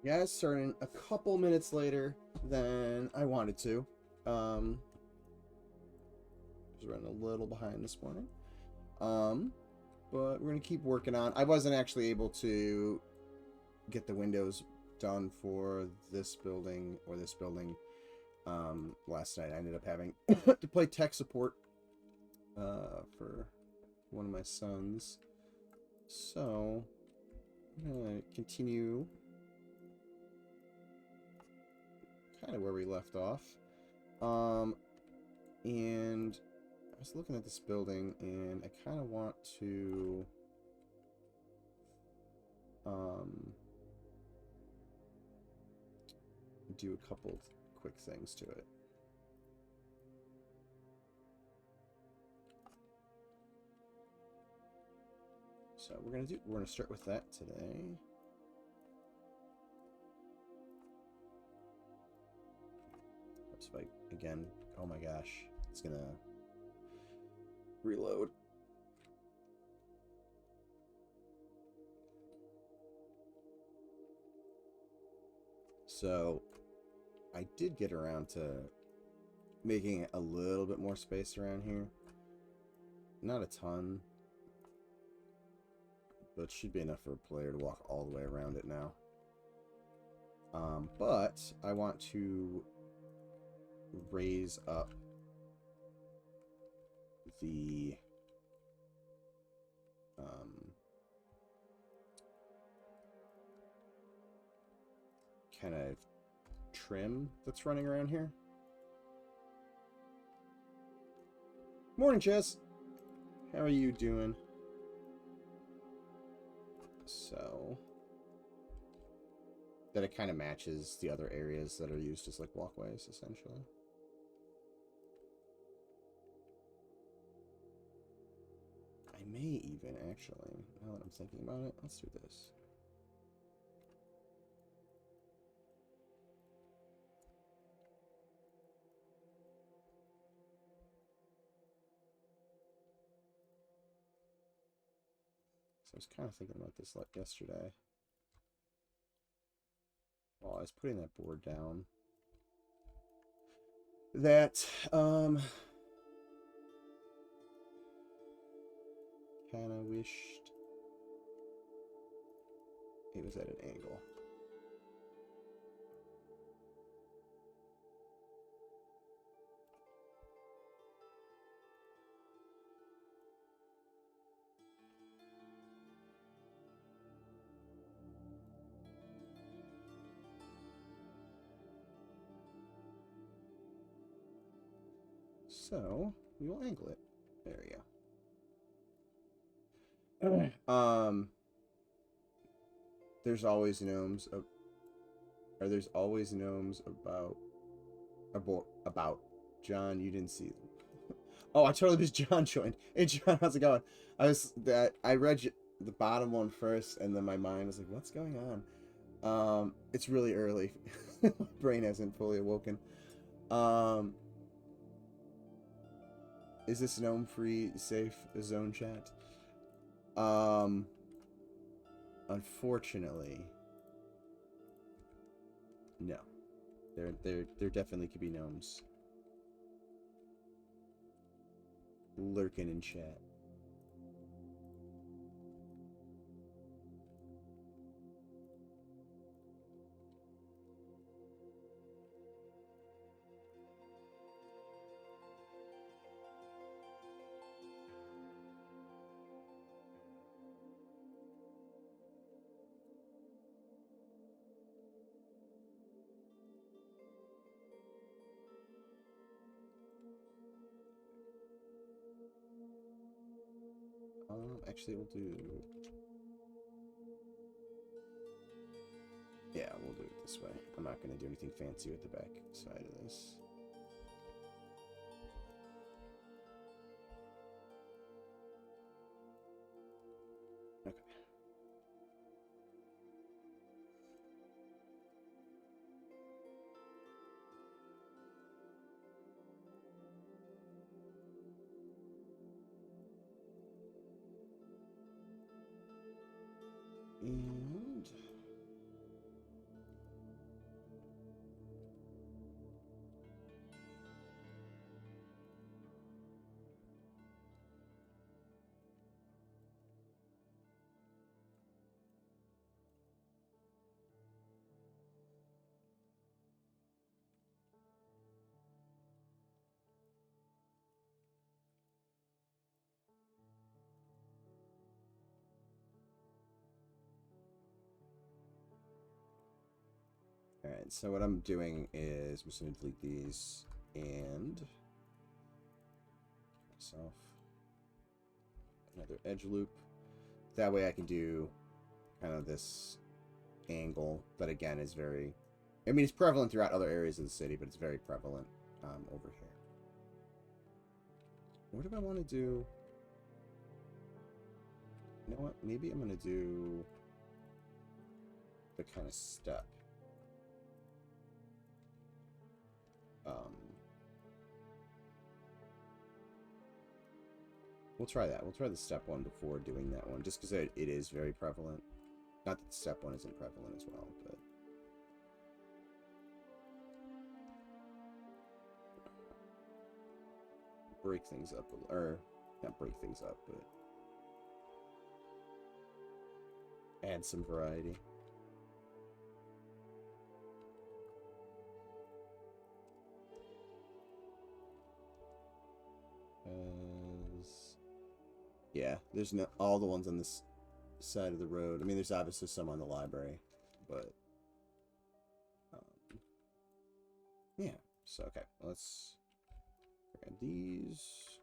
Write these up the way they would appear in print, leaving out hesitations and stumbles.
Yeah, starting a couple minutes later than I wanted to. Was running a little behind this morning. But we're gonna keep working on. I wasn't actually able to get the windows done for this building or this building last night. I ended up having to play tech support for one of my sons. So I'm gonna continue kind of where we left off. And I was looking at this building, and I kind of want to do a couple quick things to it. So we're gonna start with that today. Let's fight again. Oh my gosh, it's gonna reload. So I did get around to making a little bit more space around here. Not a ton, but should be enough for a player to walk all the way around it now. But I want to raise up the kind of trim that's running around here. Morning, Chess. How are you doing? So that it kind of matches the other areas that are used as like walkways, essentially. I may even actually, now that I'm thinking about it, let's do this. So I was kind of thinking about this like yesterday. While I was putting that board down. That, kind of wished it was at an angle. So we will angle it. There we go. There's always gnomes. There's always gnomes about John. You didn't see them. Oh, I totally missed John joined. Hey John, how's it going? I read the bottom one first, and then my mind was like, what's going on? It's really early. My brain hasn't fully awoken. Is this gnome free safe zone chat? Unfortunately, no. There definitely could be gnomes lurking in chat. Actually, we'll do... Yeah, we'll do it this way. I'm not going to do anything fancy with the back side of this. Okay. And Alright, so what I'm doing is I'm just going to delete these and myself another edge loop. That way I can do kind of this angle that again is very, I mean, it's prevalent throughout other areas of the city, but it's very prevalent over here. What do I want to do? You know what? Maybe I'm going to do the kind of step. We'll try that. We'll try the step one before doing that one, just because it is very prevalent. Not that step one isn't prevalent as well, but... break things up, or not break things up, but add some variety. Yeah, there's no all the ones on this side of the road. I mean, there's obviously some on the library, but yeah. So okay, let's grab these.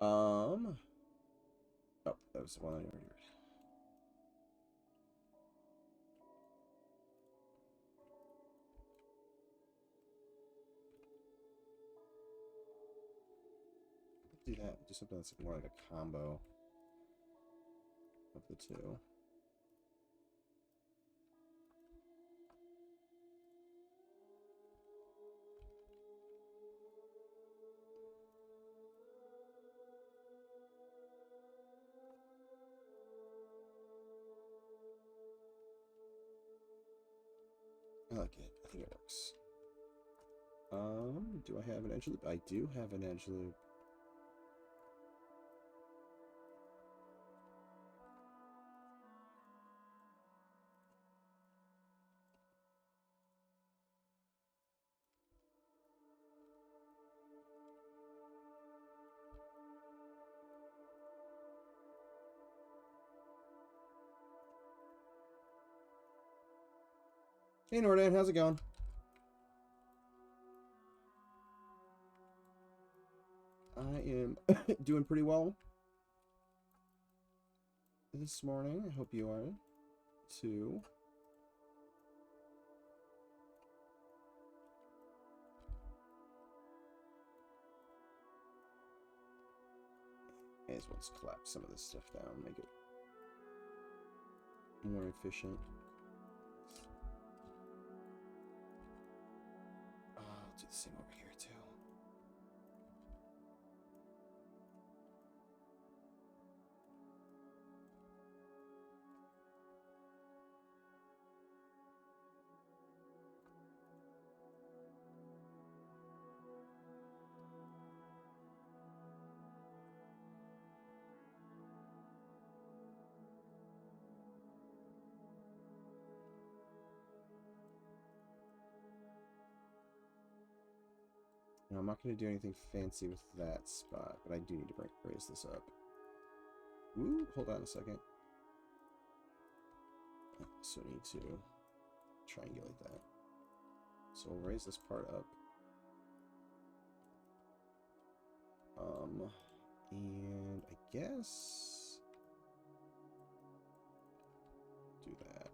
Oh, that was the one I already read. Do that. Do something that's more like a combo of the two. I like it. I think it works. Do I have an edge loop? I do have an edge loop. Hey Nordan, how's it going? I am doing pretty well this morning. I hope you are too. May as well just collapse some of this stuff down, make it more efficient. I'll do the same over here too. Now, I'm not going to do anything fancy with that spot, but I do need to raise this up. Ooh, hold on a second. I also need to triangulate that. So we'll raise this part up. And I guess do that.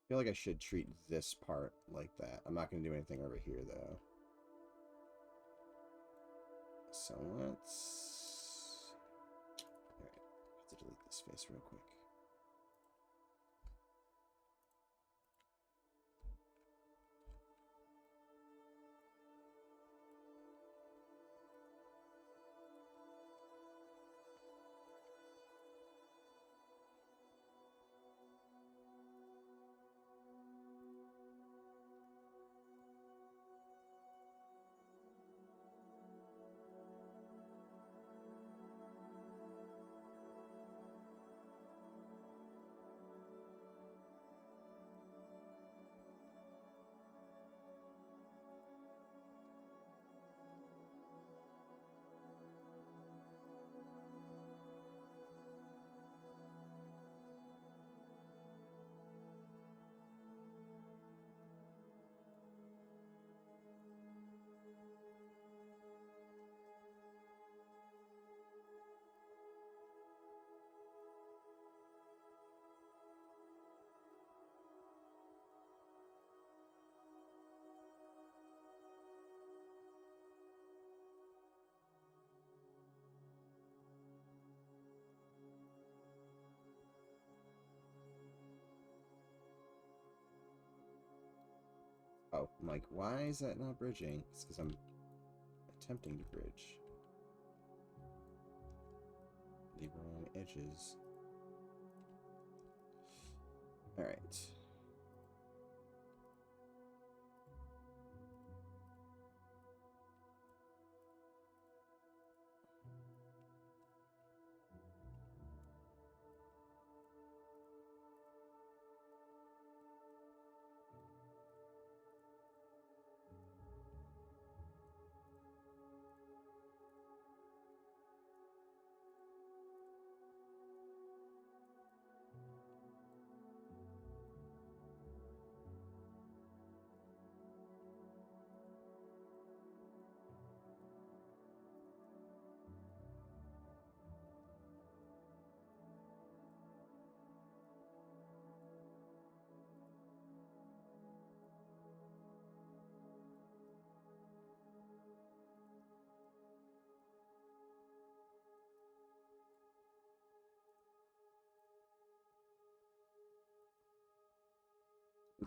feel like I should treat this part like that. I'm not going to do anything over here, though. So let's... Alright, I have to delete this face real quick. Oh, I'm like, why is that not bridging? It's because I'm attempting to bridge. The wrong edges. Alright.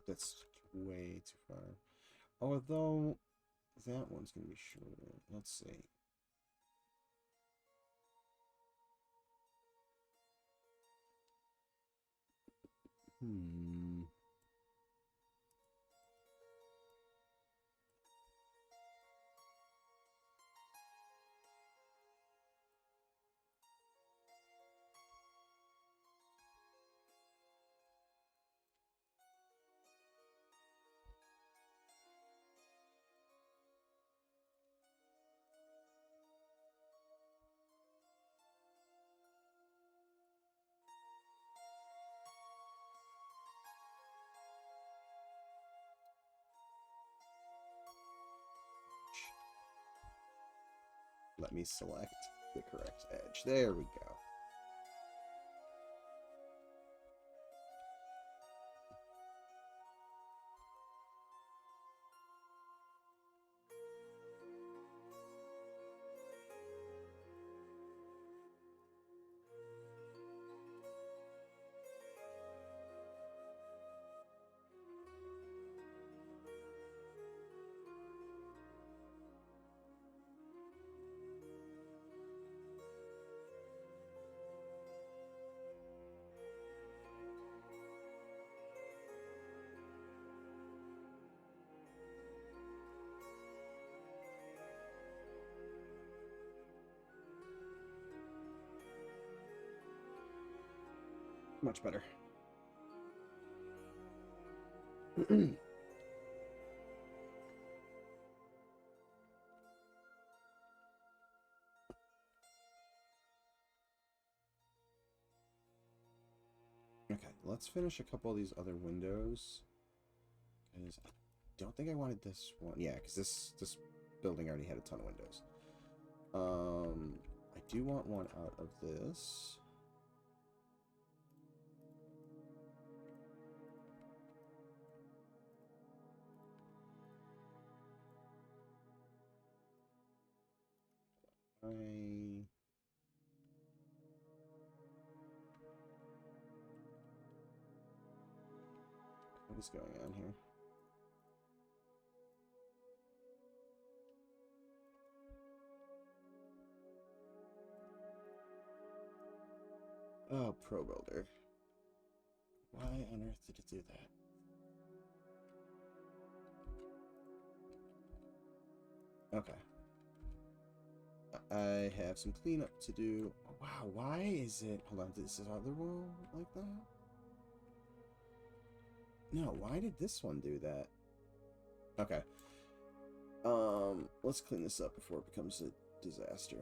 That's way too far. Although, that one's going to be shorter. Let's see. Hmm. Let me select the correct edge. There we go. Much better. Okay, let's finish a couple of these other windows. Because I don't think I wanted this one. Yeah, because this building already had a ton of windows. I do want one out of this. What is going on here? Oh, Pro Builder. Why on earth did it do that? Okay. I have some cleanup to do. Oh, wow, why is it... Hold on, this is other world like that? No, why did this one do that? Okay. Let's clean this up before it becomes a disaster.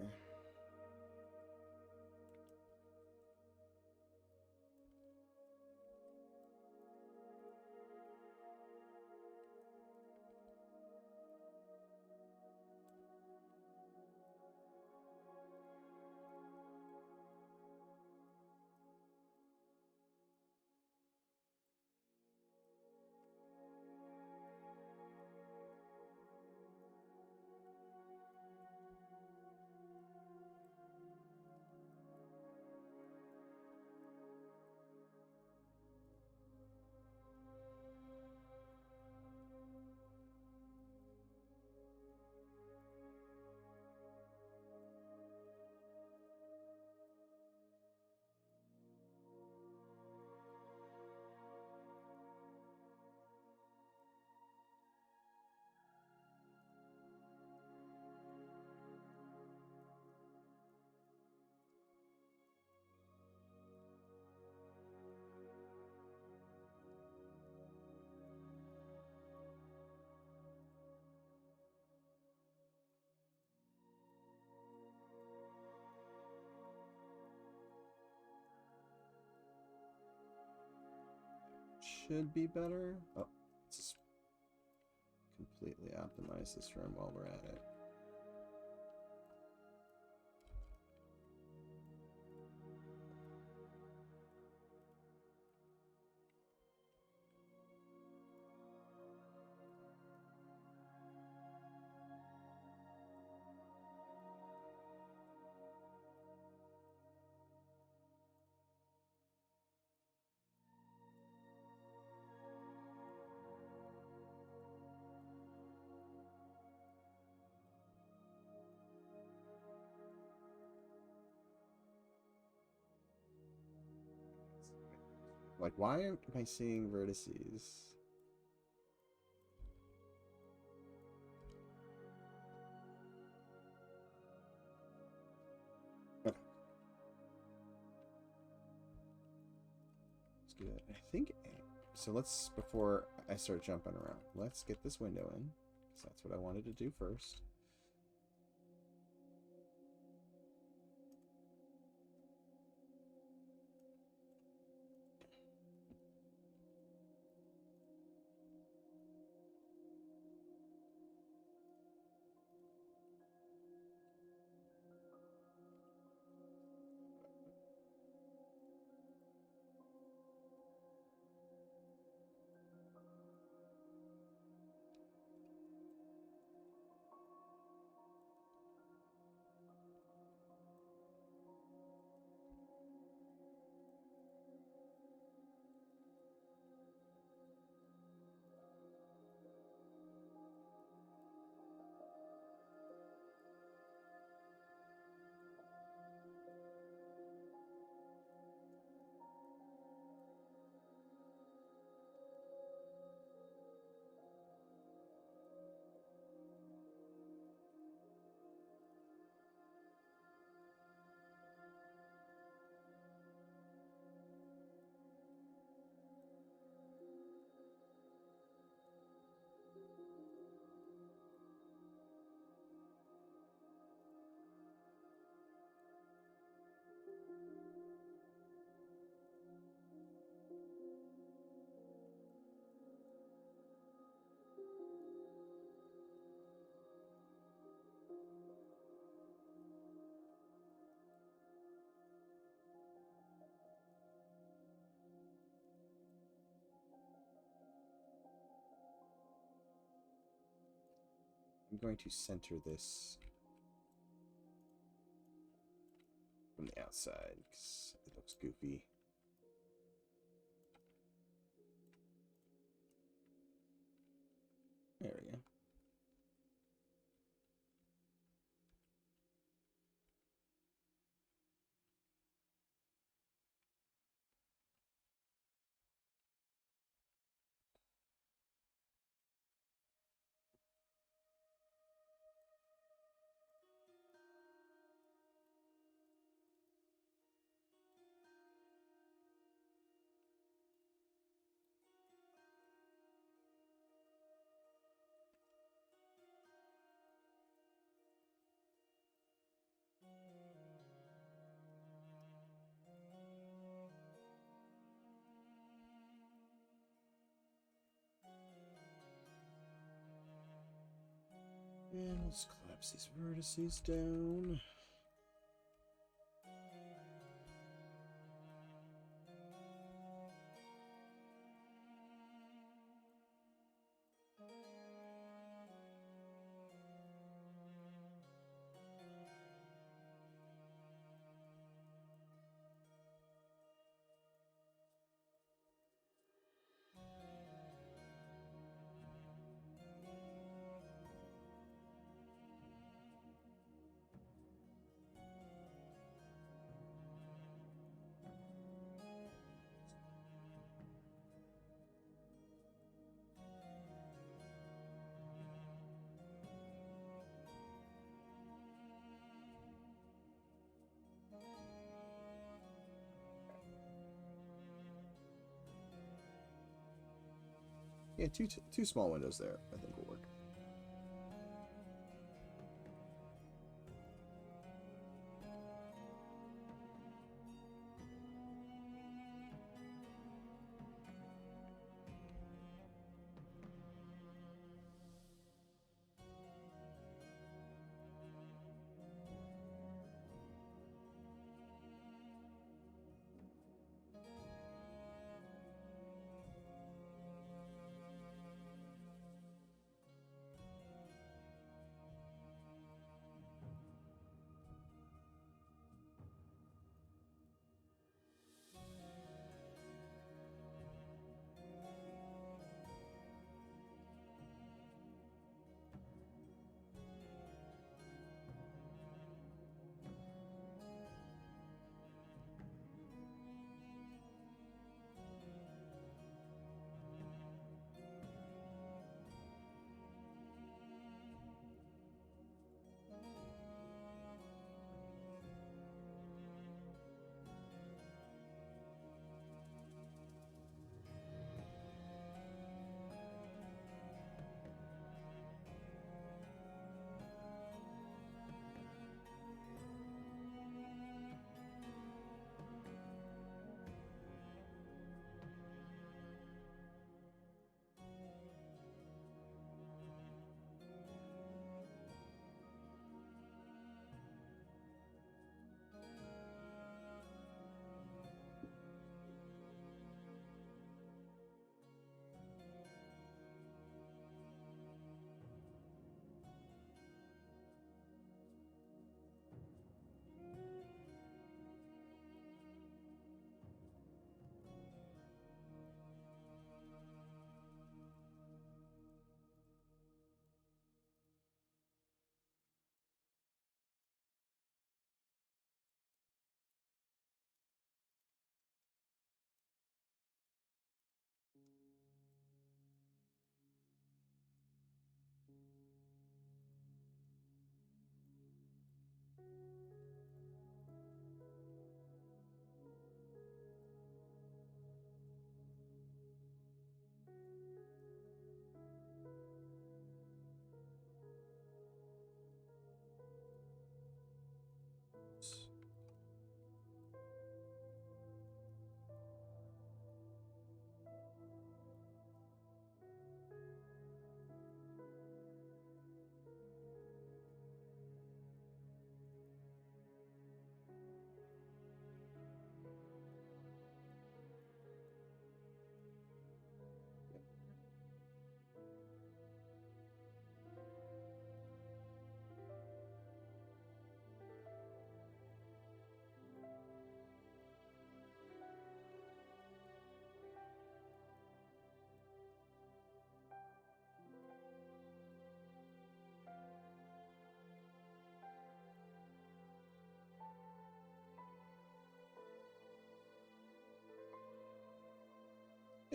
Should be better. Oh, let's just completely optimize this room while we're at it. Like, why am I seeing vertices? Okay. Let's do it. I think... So let's, before I start jumping around, let's get this window in. Because that's what I wanted to do first. I'm going to center this from the outside because it looks goofy. There we go. And let's collapse these vertices down. Yeah, two small windows there, I think will work.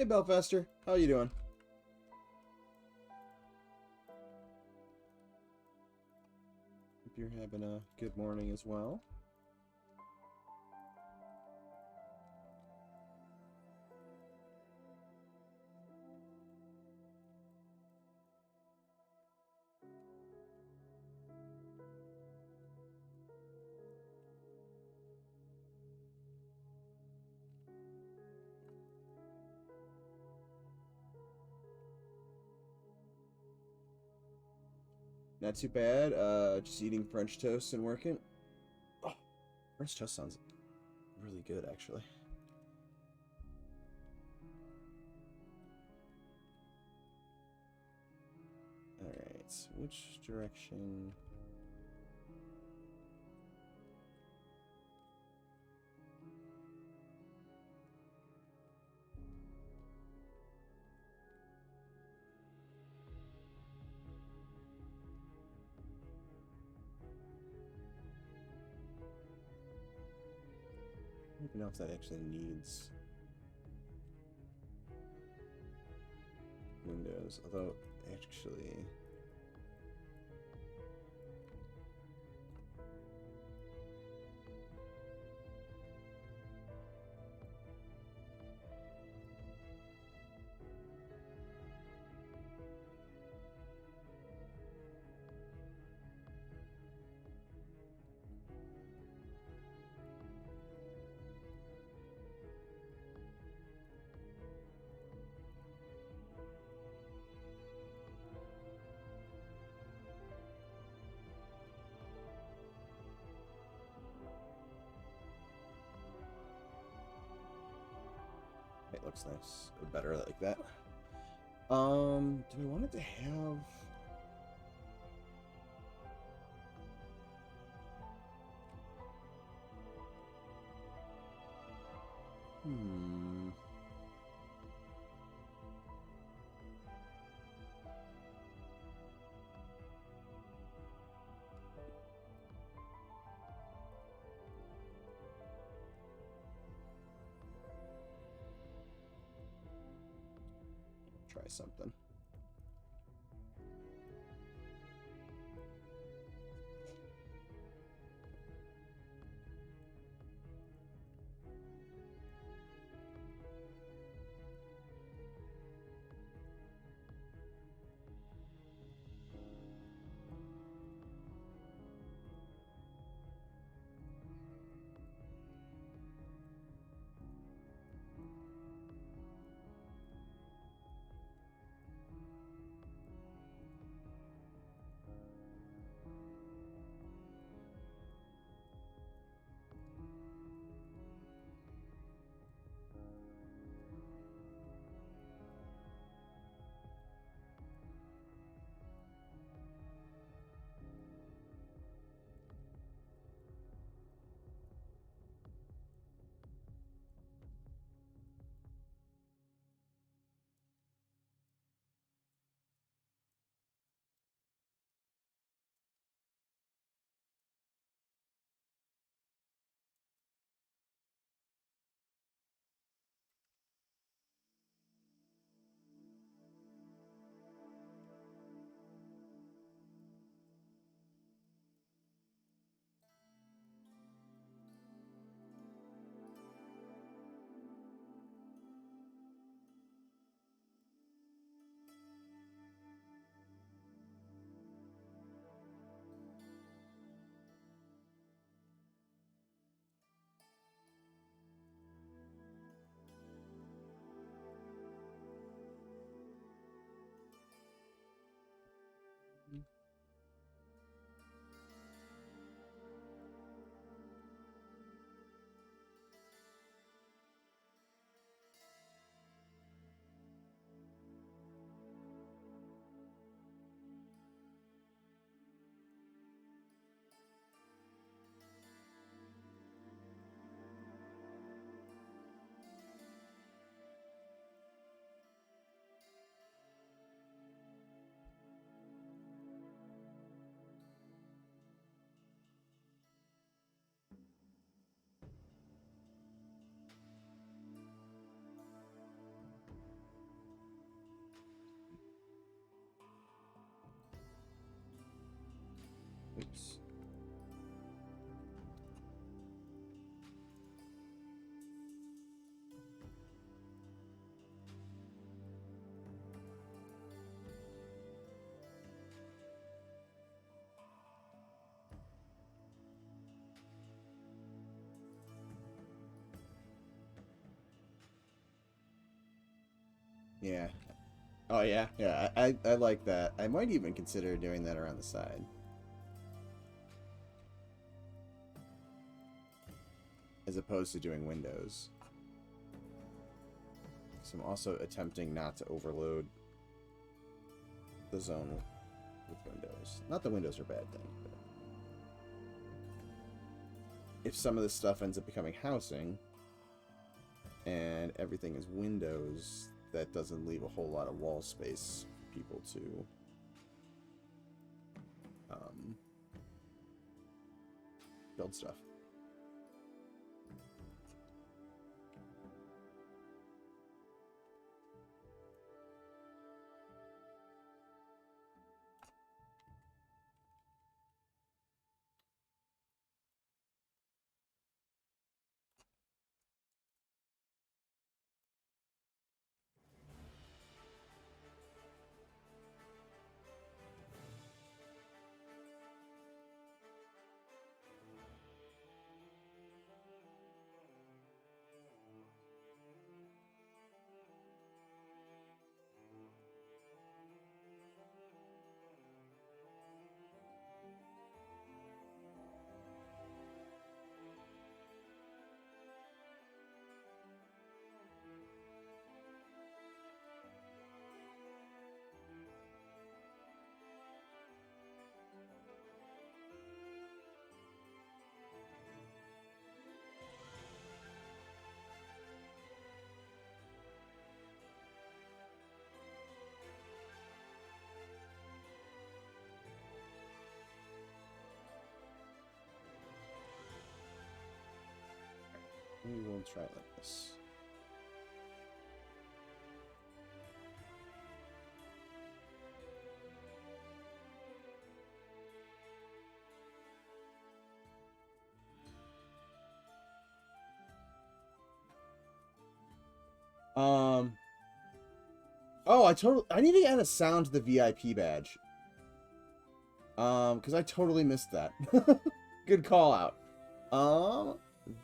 Hey, Belfester. How you doing? Hope you're having a good morning as well. Not too bad. Just eating French toast and working. Oh, French toast sounds really good, actually. Alright, which direction? I don't even know if that actually needs windows, although actually it looks nice, or better like that. Do we want it to have? Try something. Oops. Yeah. Oh yeah, yeah. I like that. I might even consider doing that around the side, as opposed to doing windows. So I'm also attempting not to overload the zone with windows. Not that windows are a bad thing, but if some of this stuff ends up becoming housing and everything is windows, that doesn't leave a whole lot of wall space for people to build stuff. We will try it like this. Oh, I need to add a sound to the VIP badge. Because I totally missed that. Good call out.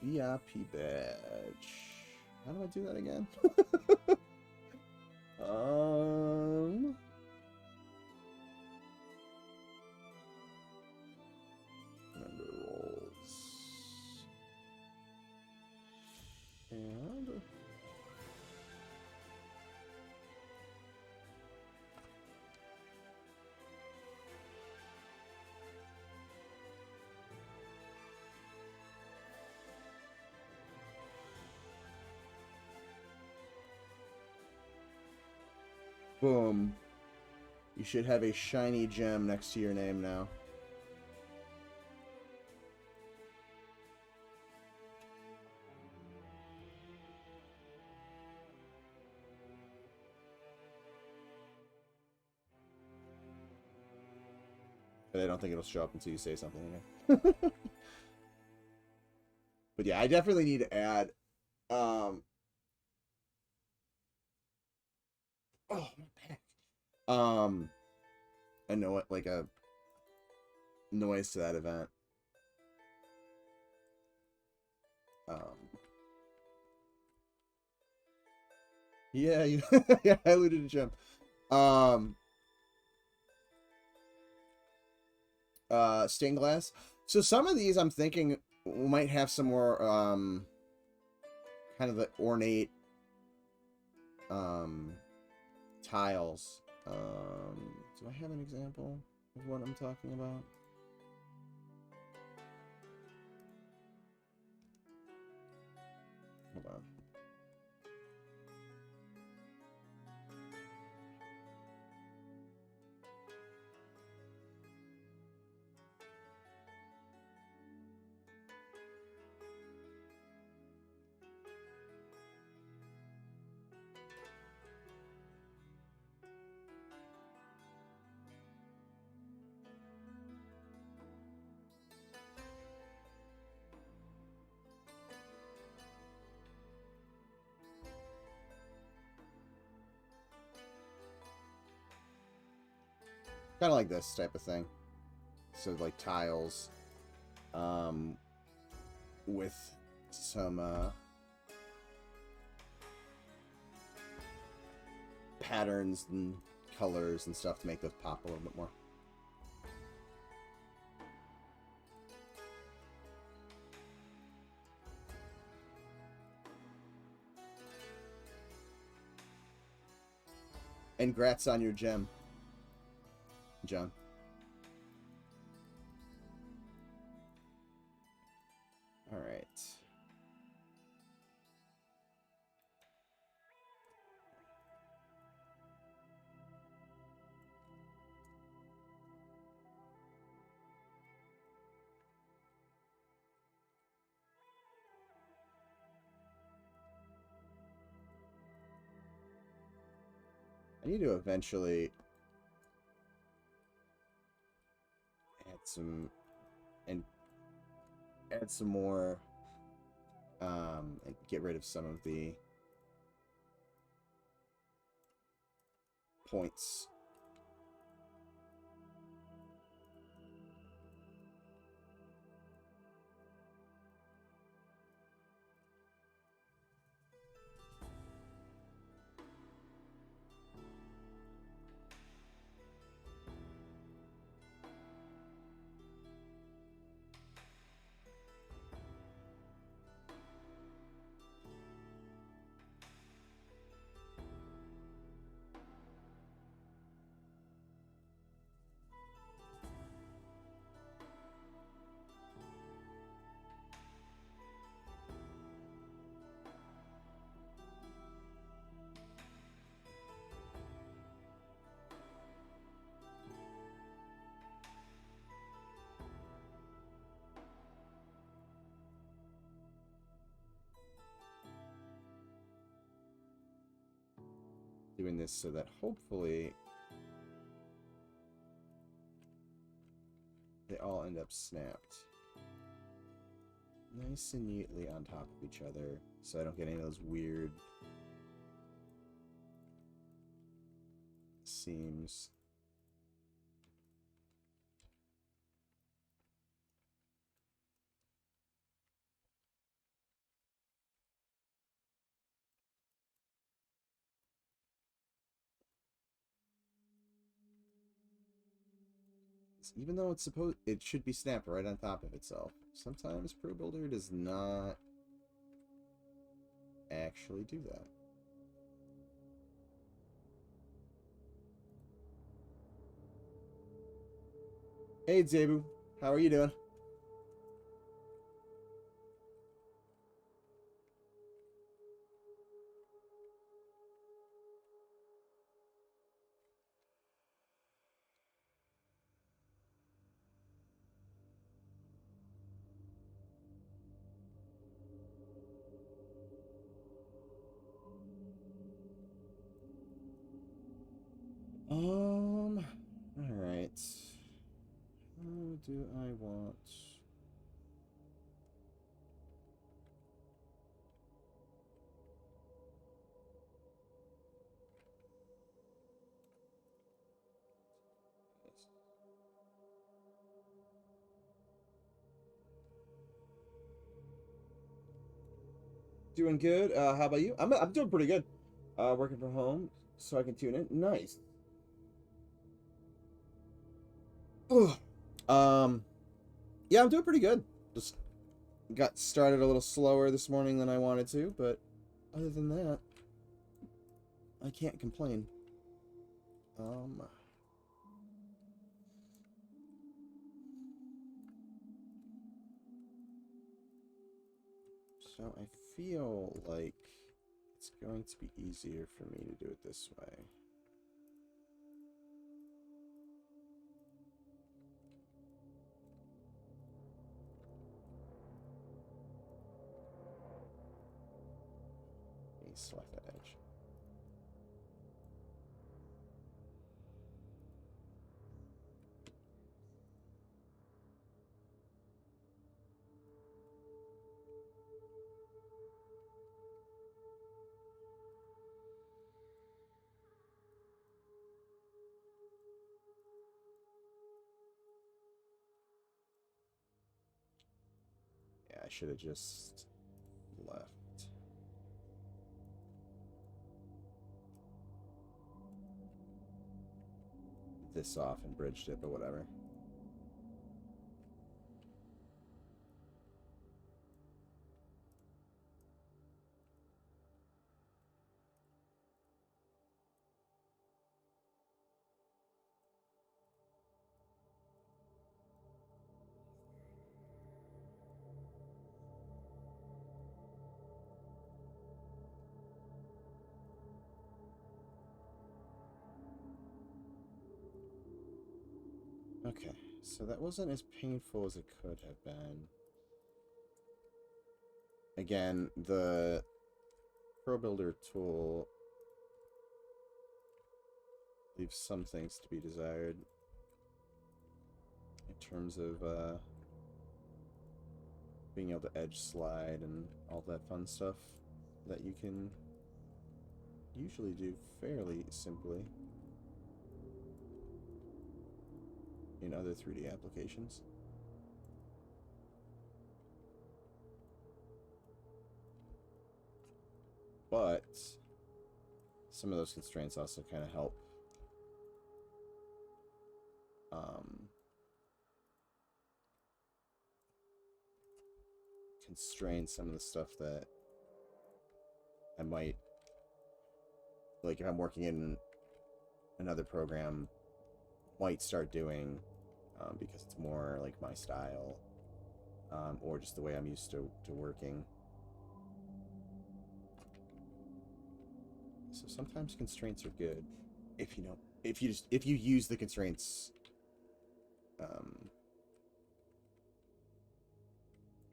VIP badge. How do I do that again? Member roles. And boom. You should have a shiny gem next to your name now. But I don't think it'll show up until you say something again. But yeah, I definitely need to add oh, my back. I know it, like a noise to that event. Yeah, yeah, I looted a gem. Stained glass. So some of these I'm thinking might have some more kind of the ornate tiles. Do I have an example of what I'm talking about? Hold on. Kind of like this type of thing. So like tiles, with some patterns and colors and stuff to make those pop a little bit more. And grats on your gem, John. All right. I need to eventually add some more, and get rid of some of the points. Doing this so that hopefully they all end up snapped nice and neatly on top of each other, so I don't get any of those weird seams. Even though it should be snapped right on top of itself, sometimes Pro Builder does not actually do that. Hey Zebu, how are you doing? Alright. How do I want... Doing good. How about you? I'm doing pretty good. Working from home, so I can tune in. Nice. Ugh. Yeah, I'm doing pretty good. Just got started a little slower this morning than I wanted to, but other than that, I can't complain. So I feel like it's going to be easier for me to do it this way. Select that edge. I should have just left this off and bridged it, but whatever. Okay, so that wasn't as painful as it could have been. Again, the Pro Builder tool leaves some things to be desired in terms of being able to edge slide and all that fun stuff that you can usually do fairly simply in other 3D applications. But some of those constraints also kind of help constrain some of the stuff that I might, like if I'm working in another program, might start doing because it's more like my style or just the way I'm used to working. So sometimes constraints are good if you use the constraints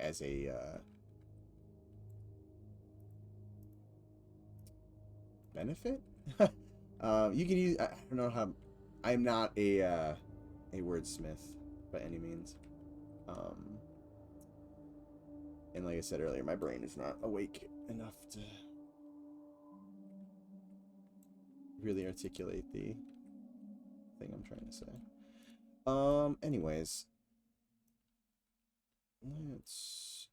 as a benefit. You can use. I don't know how. I'm not a wordsmith by any means. And like I said earlier, my brain is not awake enough to really articulate the thing I'm trying to say. Anyways, let's.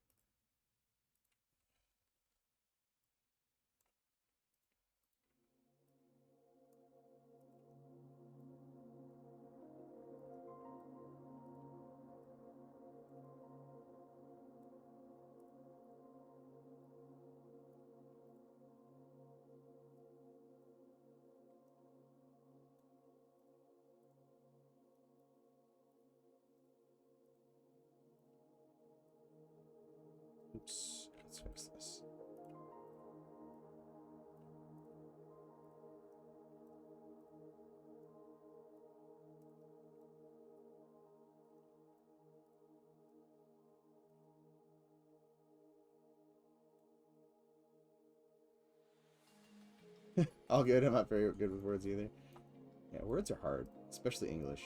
Oops, let's fix this. All good. I'm not very good with words either. Yeah, words are hard, especially English.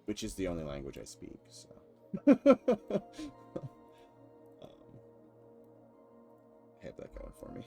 Which is the only language I speak, so. Have that going for me.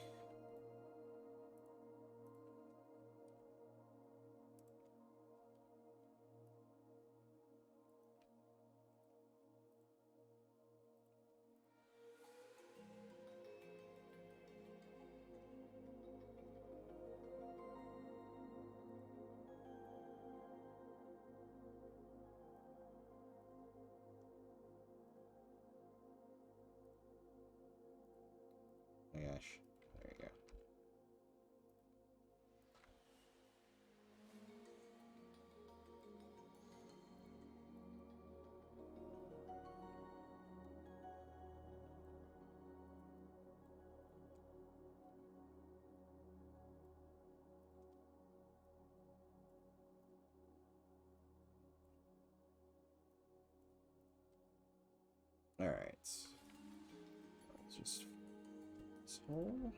Oh my gosh. There you go. All right. Let's just this hole.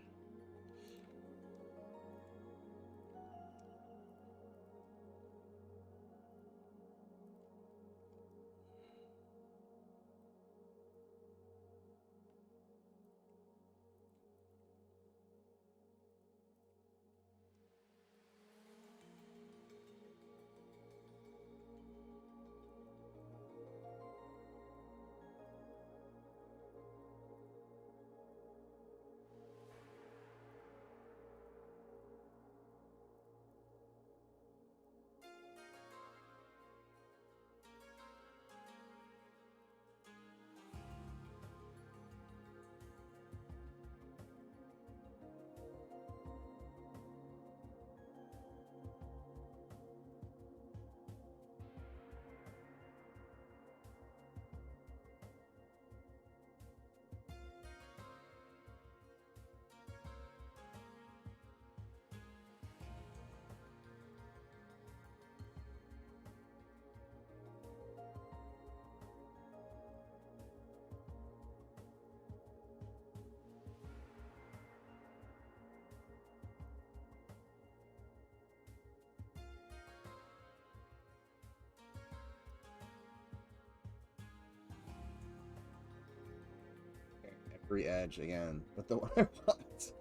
free edge again, but the one I want.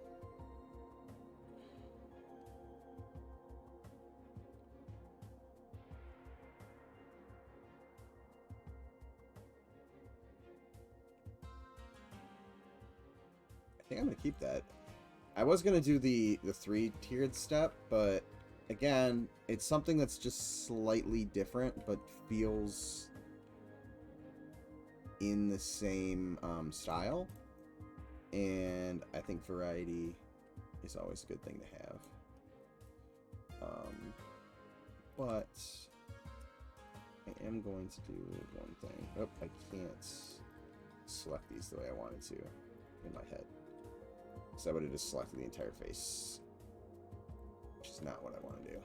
I think I'm gonna keep that. I was gonna do the 3-tiered step, but again, it's something that's just slightly different, but feels in the same style. And I think variety is always a good thing to have. But I am going to do one thing. Oh, I can't select these the way I wanted to in my head. So I would have just selected the entire face, which is not what I want to do.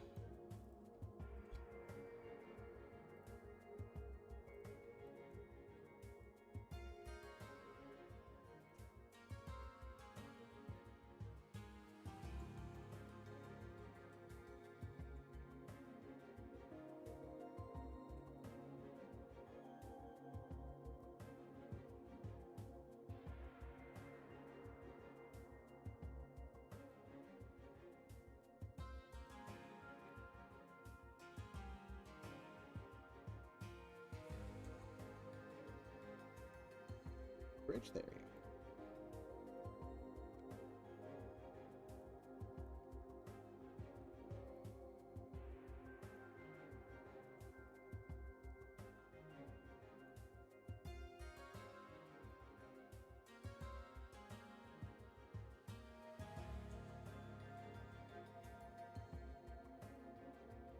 Bridge there.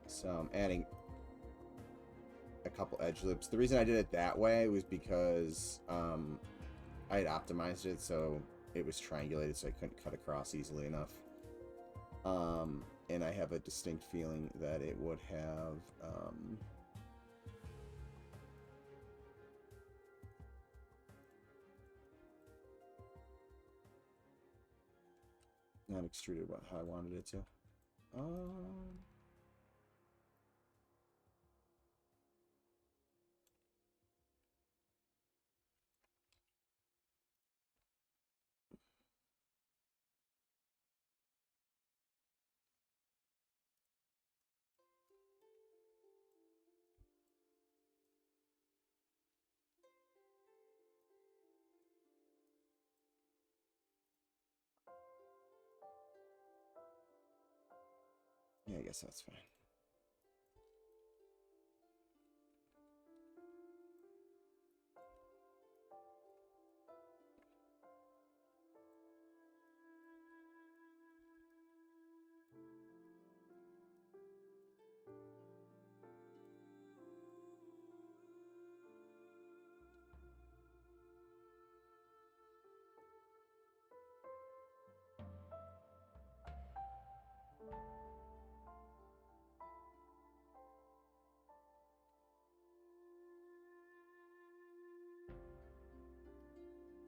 So I'm adding a couple edge loops. The reason I did it that way was because I had optimized it so it was triangulated so I couldn't cut across easily enough. And I have a distinct feeling that it would have not extruded how I wanted it to. Yeah, I guess that's fine.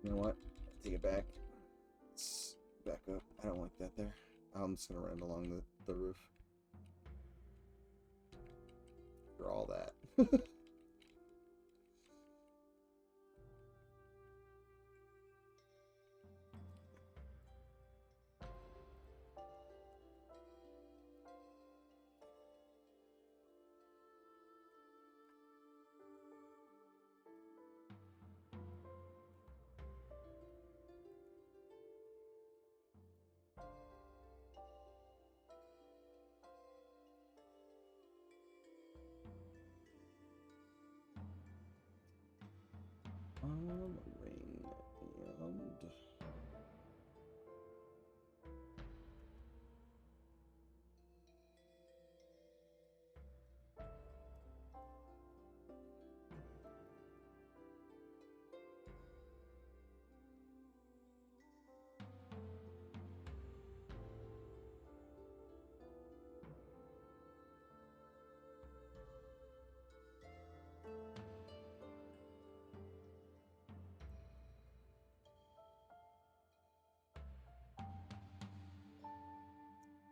You know what? Take it back. Let's back up. I don't like that there. I'm just gonna run along the roof. For all that. Ring and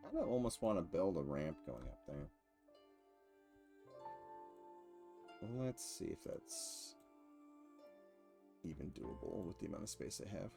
I don't almost want to build a ramp going up there. Let's see if that's even doable with the amount of space I have.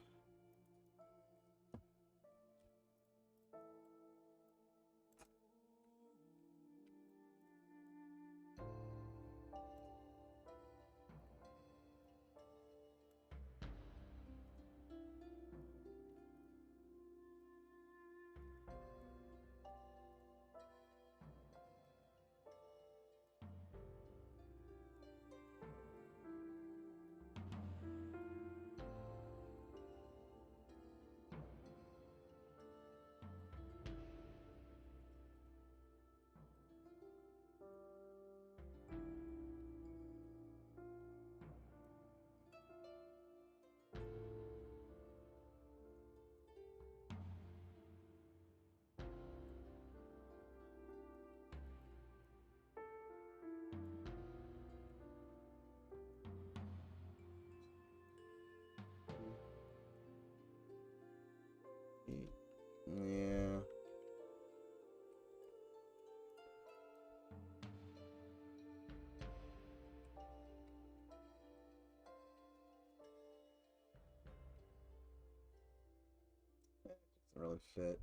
really fit.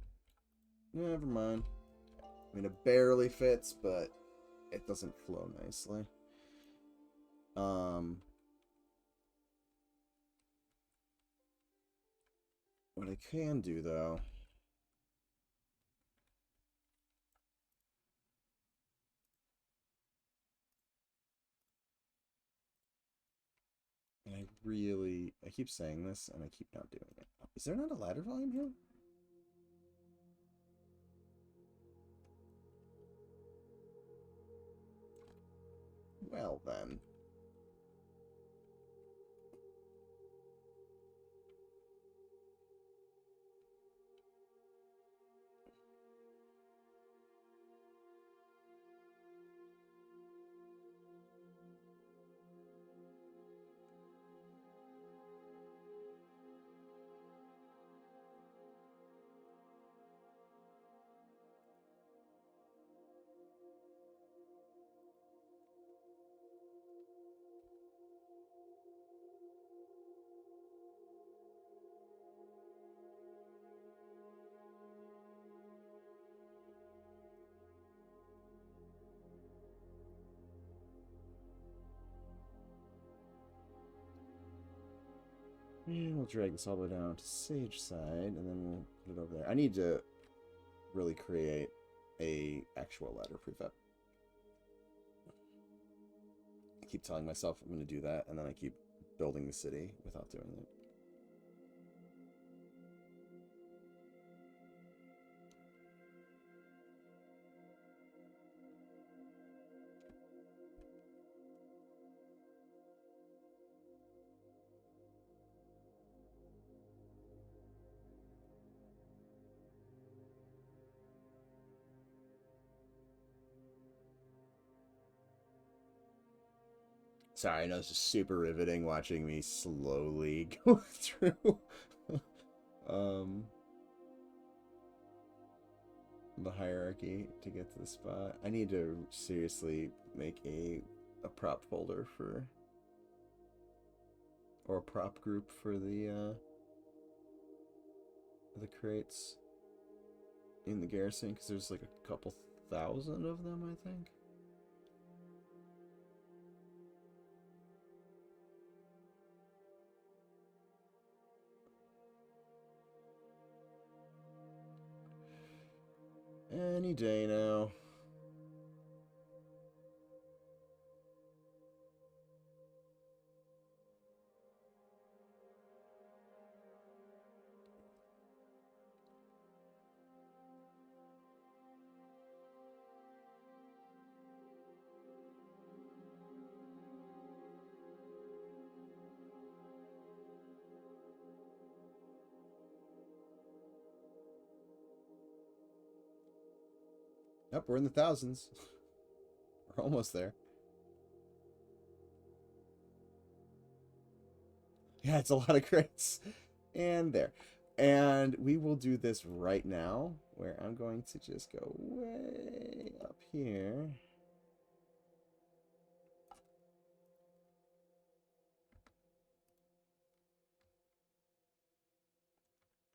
Never mind. I mean, it barely fits, but it doesn't flow nicely. What I can do, though... And I keep saying this, and I keep not doing it. Is there not a ladder volume here? Well, then. And we'll drag this all the way down to Sagesyde, and then we'll put it over there. I need to really create a actual ladder prefab. I keep telling myself I'm going to do that, and then I keep building the city without doing it. Sorry, I know this is super riveting watching me slowly go through the hierarchy to get to the spot. I need to seriously make a prop folder for, or a prop group for the crates in the garrison, because there's like a couple thousand of them, I think. Any day now. Yep, we're in the thousands. We're almost there. Yeah, it's a lot of crates. And there. And we will do this right now, where I'm going to just go way up here.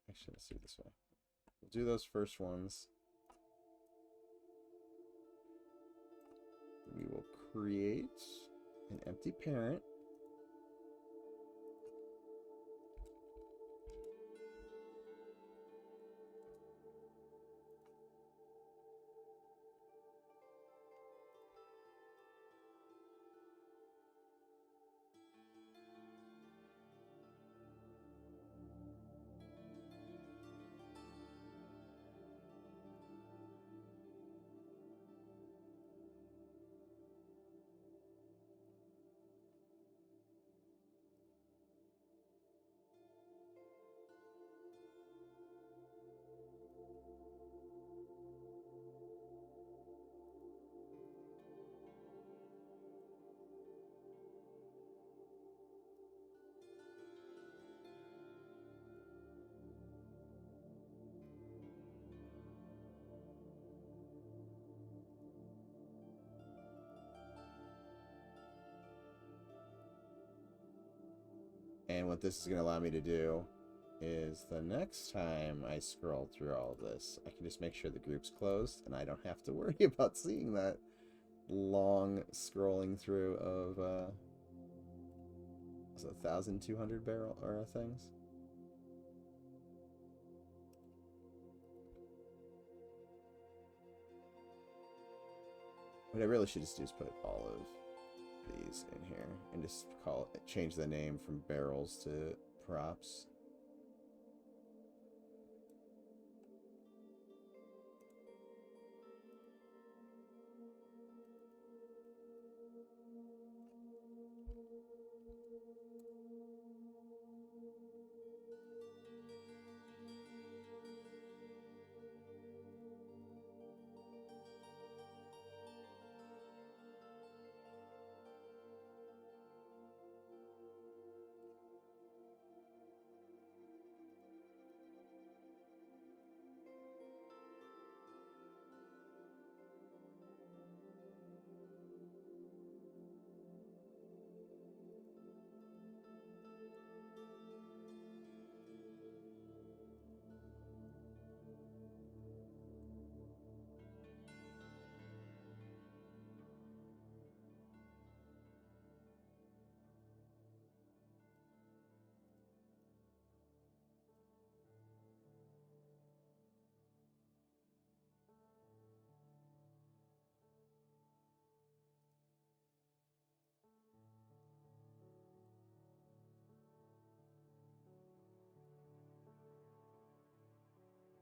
Actually, let's do it this way. We'll do those first ones. We will create an empty parent. And what this is going to allow me to do is the next time I scroll through all of this, I can just make sure the group's closed, and I don't have to worry about seeing that long scrolling through of, was it 1,200 barrel or things? What I really should just do is put all of these in here and just change the name from barrels to props.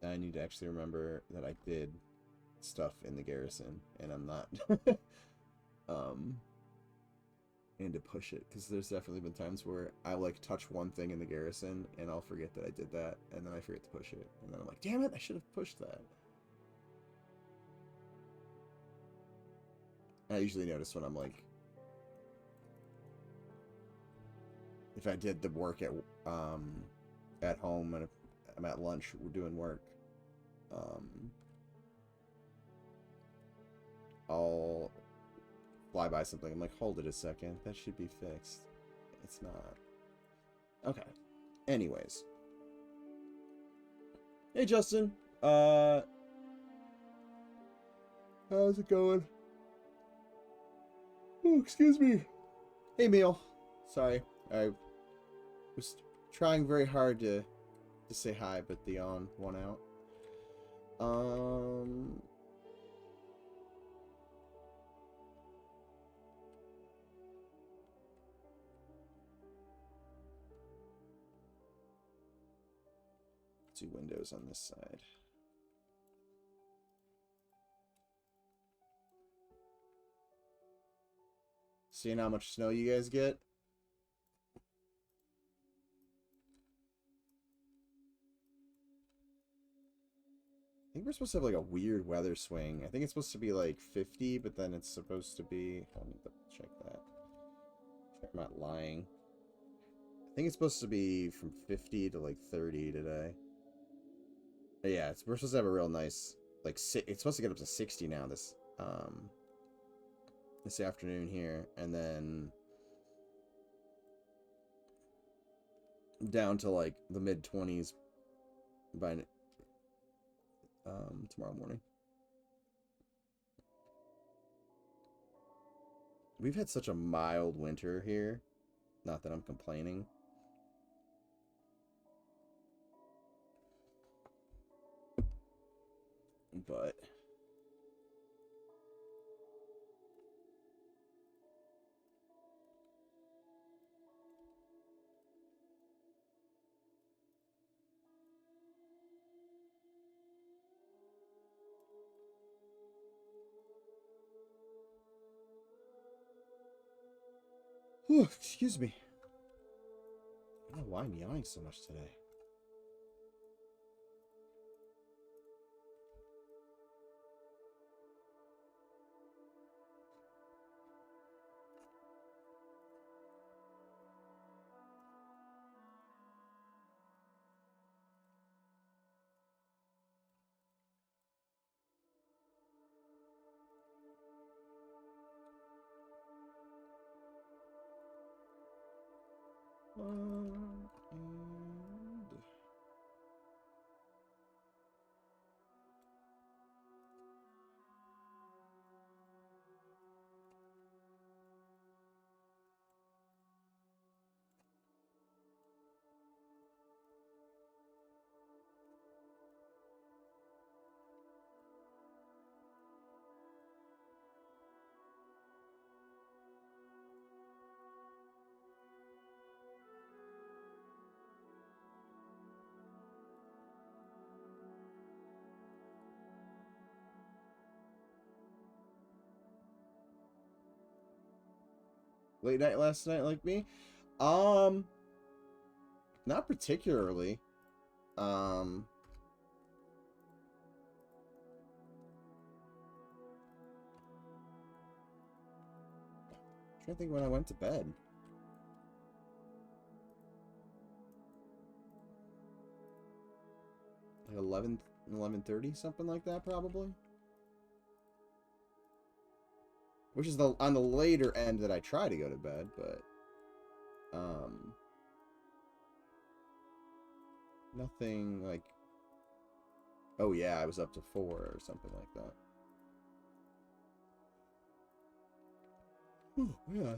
I need to actually remember that I did stuff in the garrison, and I'm not and to push it, because there's definitely been times where I like touch one thing in the garrison and I'll forget that I did that, and then I forget to push it, and then I'm like, damn it, I should have pushed that. I usually notice when I'm like, if I did the work at home and if I'm at lunch, we're doing work, I'll fly by something. I'm like, hold it a second, that should be fixed. It's not. Okay. Anyways. Hey, Justin. How's it going? Oh, excuse me. Hey, Meal. Sorry. I was trying very hard to say hi, but the yawn won out. Two windows on this side. Seeing how much snow you guys get? I think we're supposed to have like a weird weather swing. I think it's supposed to be like 50, but then it's supposed to be... Let me check that. I'm not lying. I think it's supposed to be from 50 to like 30 today. But yeah, we're supposed to have a real nice... Like, it's supposed to get up to 60 now this afternoon here. And then... down to like the mid-20s by tomorrow morning. We've had such a mild winter here. Not that I'm complaining. But whew, excuse me. I don't know why I'm yawning so much today. And late night last night like me? Um, Not particularly. Um, trying to think when I went to bed. Like 11:30, something like that, probably. Which is on the later end that I try to go to bed, but nothing like, oh yeah, I was up to 4 or something like that. Oh, yeah.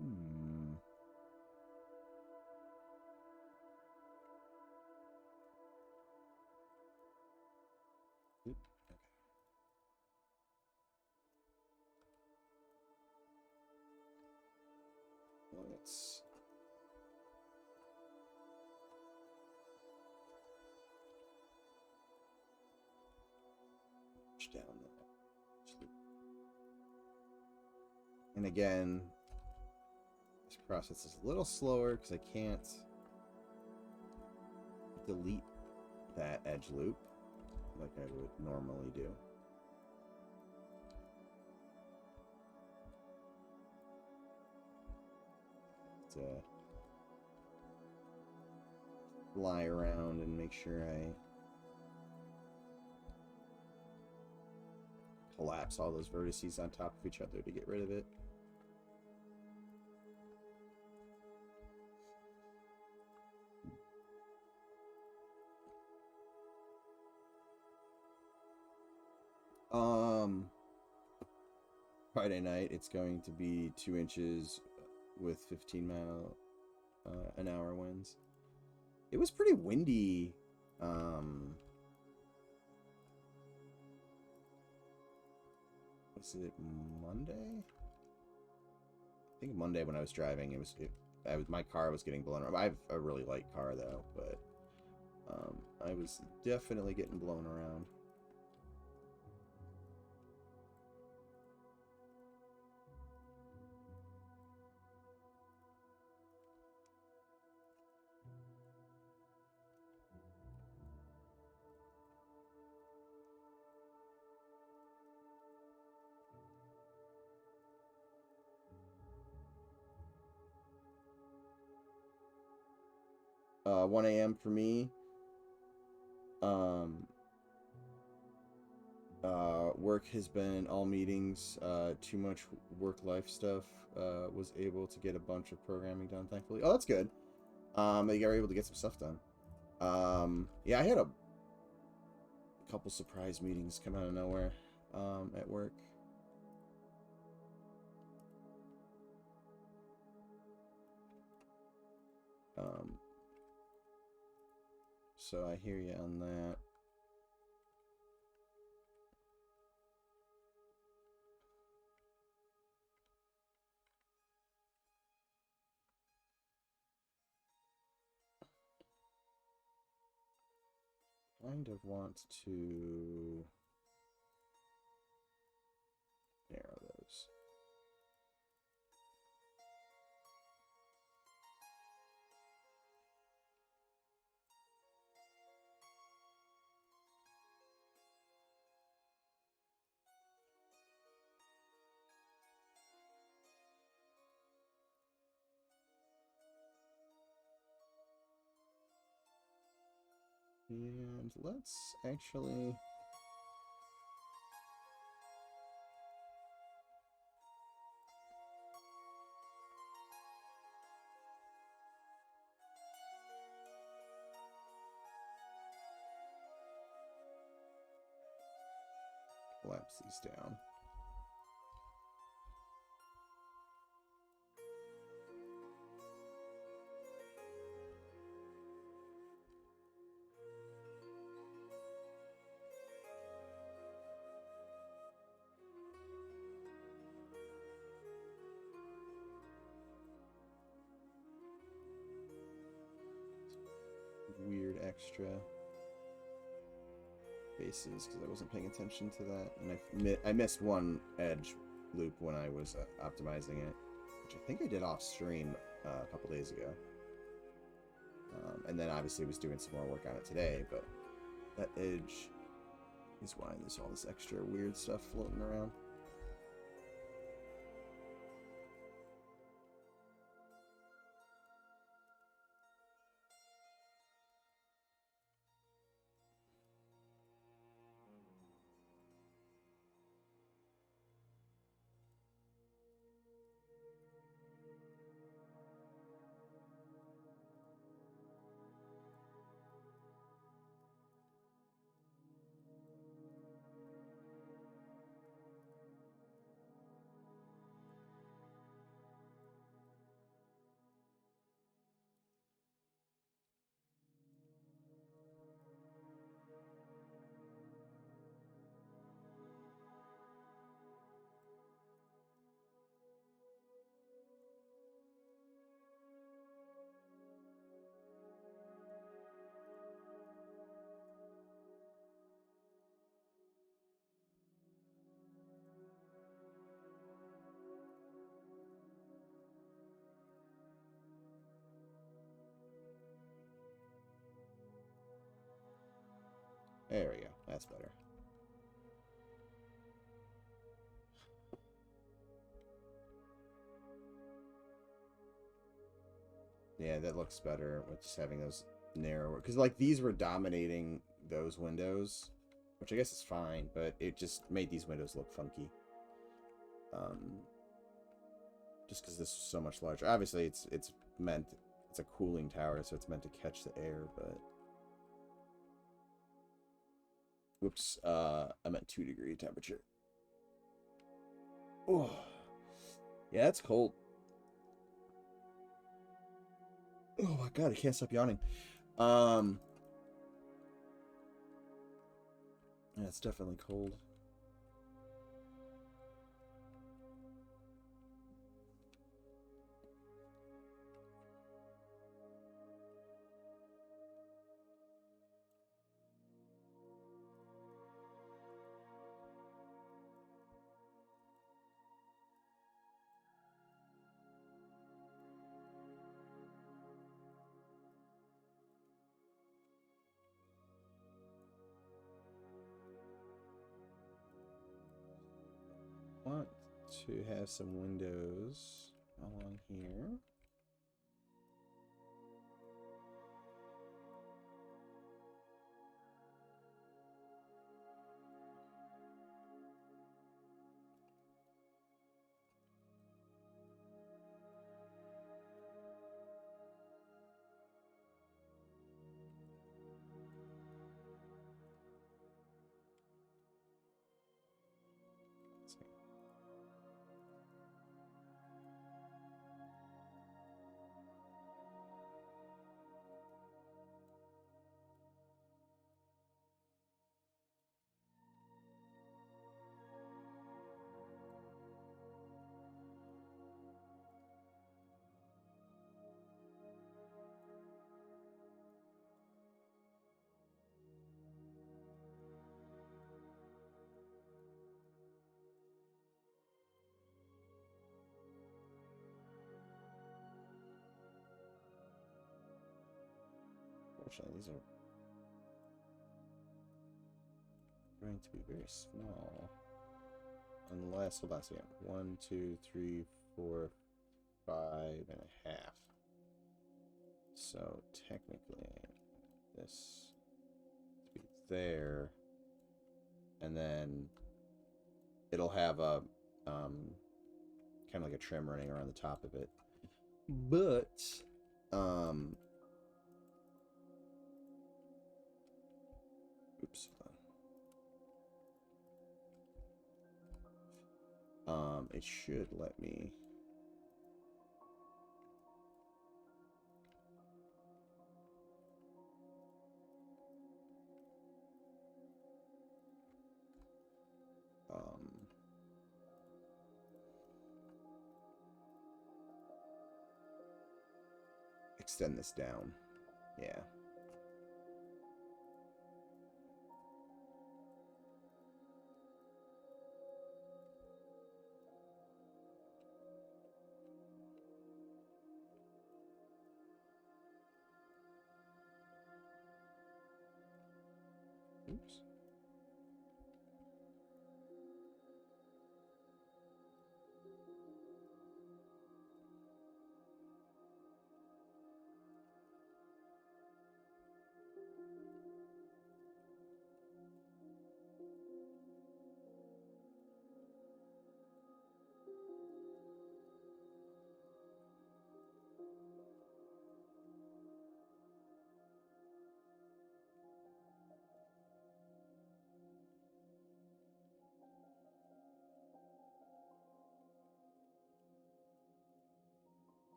Hmm. Oop, okay. Let's push down that. And again, this process is a little slower because I can't delete that edge loop like I would normally do. To fly around and make sure I collapse all those vertices on top of each other to get rid of it. Friday night, it's going to be 2 inches with 15 an hour winds. It was pretty windy. Was it Monday? I think Monday when I was driving, my car was getting blown around. I have a really light car though, but I was definitely getting blown around. Uh, 1 a.m. for me. Work has been all meetings, too much work-life stuff. Was able to get a bunch of programming done, thankfully. Oh, that's good. You were able to get some stuff done. Yeah, I had a couple surprise meetings come out of nowhere, at work. So I hear you on that. Kind of want to narrow those. And let's actually collapse these down. weird extra bases because I wasn't paying attention to that, and I missed one edge loop when I was optimizing it, which I think I did off stream a couple days ago. And then obviously was doing some more work on it today, but that edge is why there's all this extra weird stuff floating around. There we go. That's better. Yeah, that looks better with just having those narrower. Because, like, these were dominating those windows, which I guess is fine, but it just made these windows look funky. Just because this is so much larger. Obviously, it's a cooling tower, so it's meant to catch the air, but... Whoops, I meant 2-degree temperature. Oh, yeah, it's cold. Oh my god, I can't stop yawning. Yeah, it's definitely cold. Want to have some windows along here. Unfortunately, these are going to be very small. Unless, hold on a second. 1, 2, 3, 4, 5.5. So technically, this to be there, and then it'll have a kind of like a trim running around the top of it. But oops. It should let me. Extend this down. Yeah.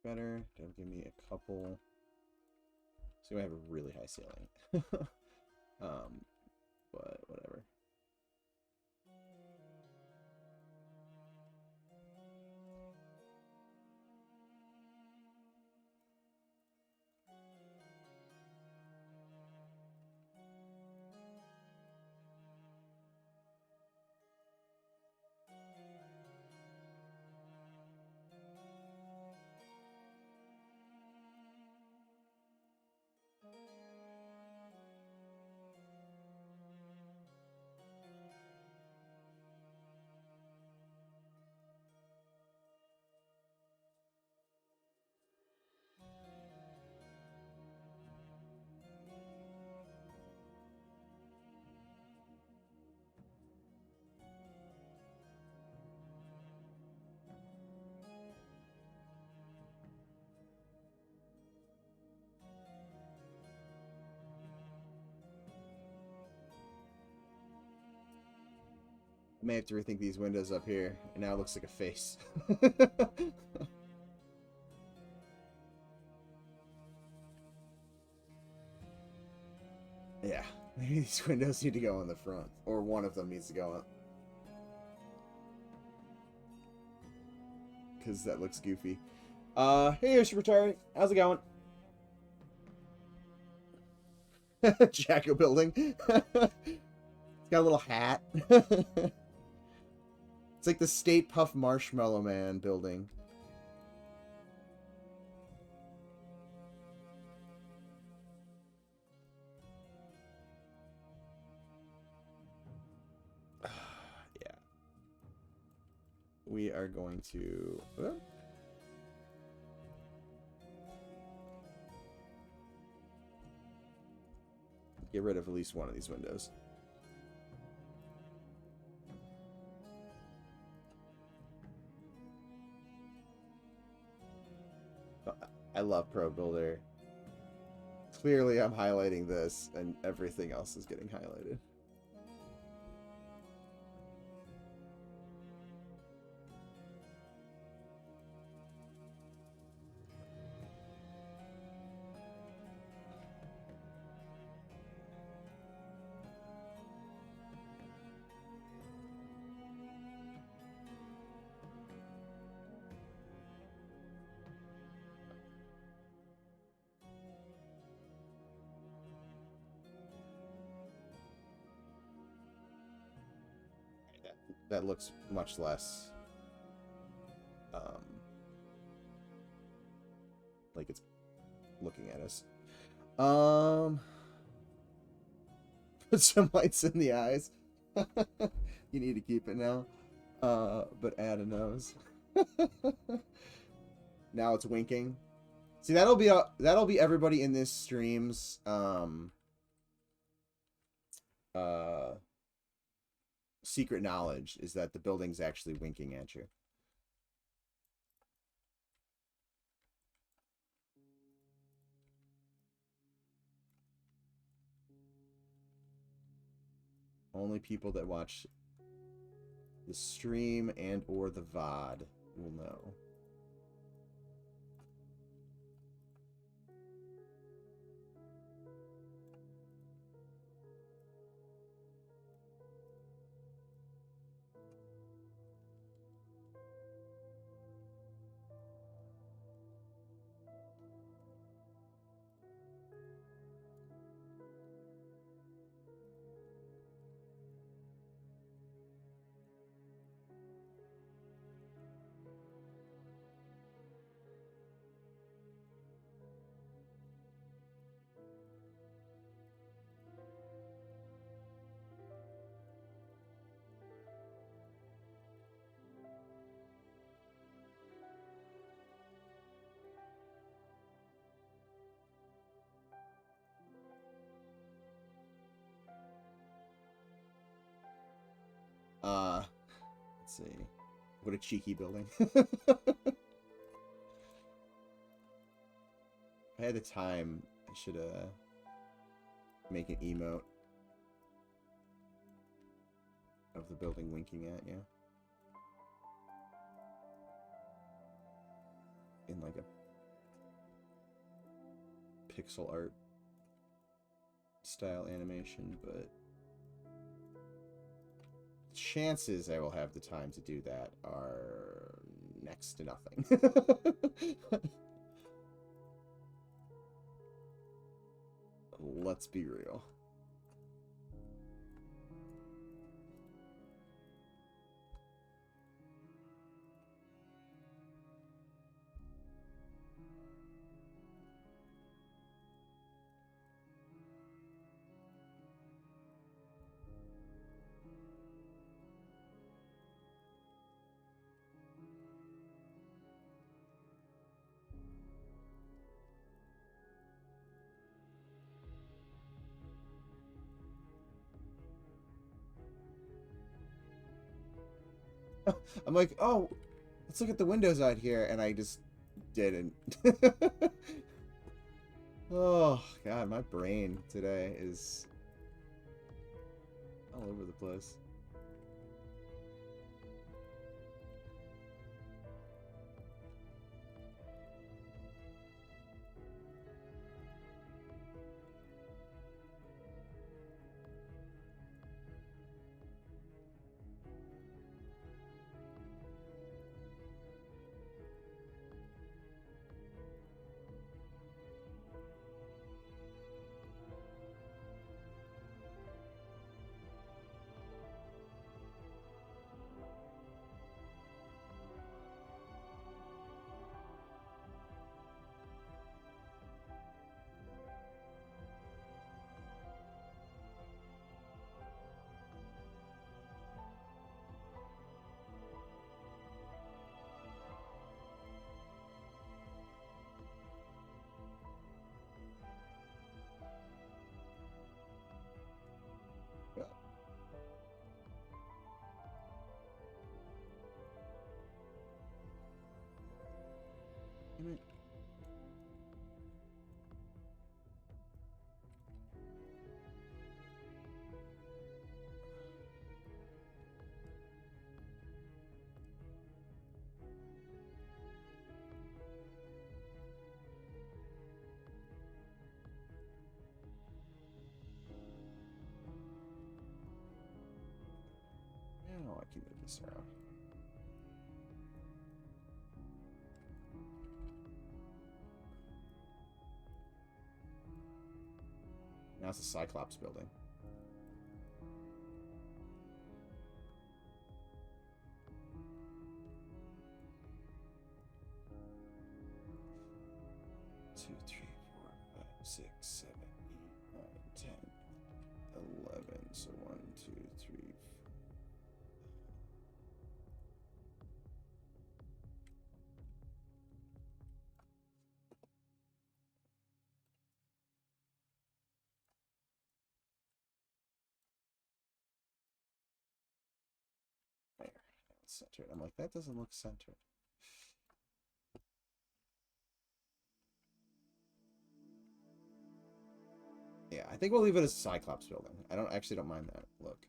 better. That'll give me a couple. So I have a really high ceiling. But whatever. I may have to rethink these windows up here. And now it looks like a face. Yeah. Maybe these windows need to go in the front. Or one of them needs to go up. Because that looks goofy. Hey, Supertari. How's it going? Jacko building. It's got a little hat. It's like the State Puff Marshmallow Man building. Yeah. We are going to... get rid of at least one of these windows. I love Pro Builder. Clearly I'm highlighting this and everything else is getting highlighted. That looks much less like it's looking at us. Put some lights in the eyes. You need to keep it now. But add a nose. Now it's winking. See, that'll be everybody in this stream's secret knowledge, is that the building's actually winking at you. Only people that watch the stream and or the VOD will know. Let's see. What a cheeky building. If I had the time, I should make an emote of the building winking at you. In like a pixel art style animation, but chances I will have the time to do that are next to nothing. Let's be real. I'm like, oh, let's look at the windows out here, and I just didn't. Oh, God, my brain today is all over the place. Damn it. Now I can move this around. Now it's a Cyclops building. Two, three, 4, 5, 6, 7, 8, 9, 10, 11. So 1, 2, 3, 4. There, it's centered. I'm like, that doesn't look centered. Yeah, I think we'll leave it as Cyclops building. I don't mind that look.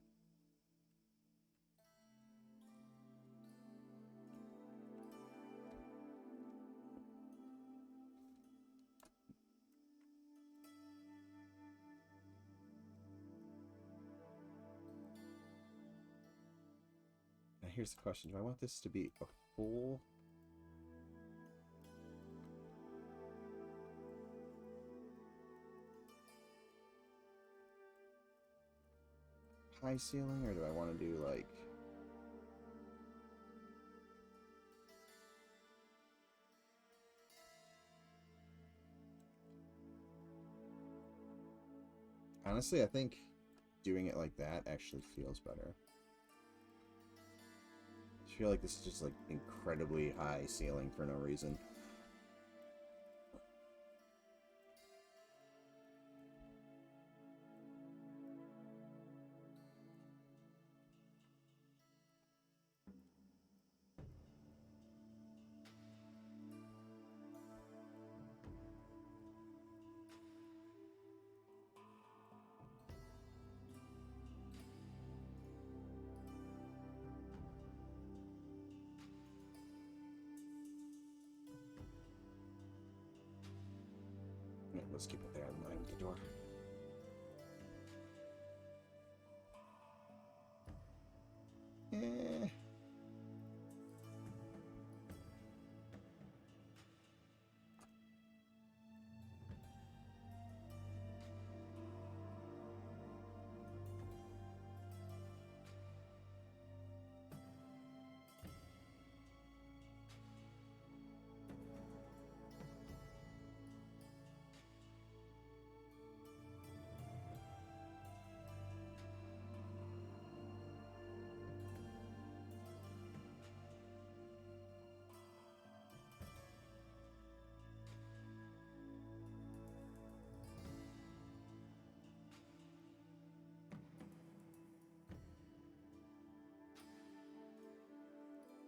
Now here's the question. Do I want this to be a full... high ceiling, or do I want to do like... Honestly, I think doing it like that actually feels better. I feel like this is just like incredibly high ceiling for no reason. Let's keep it there and then the door.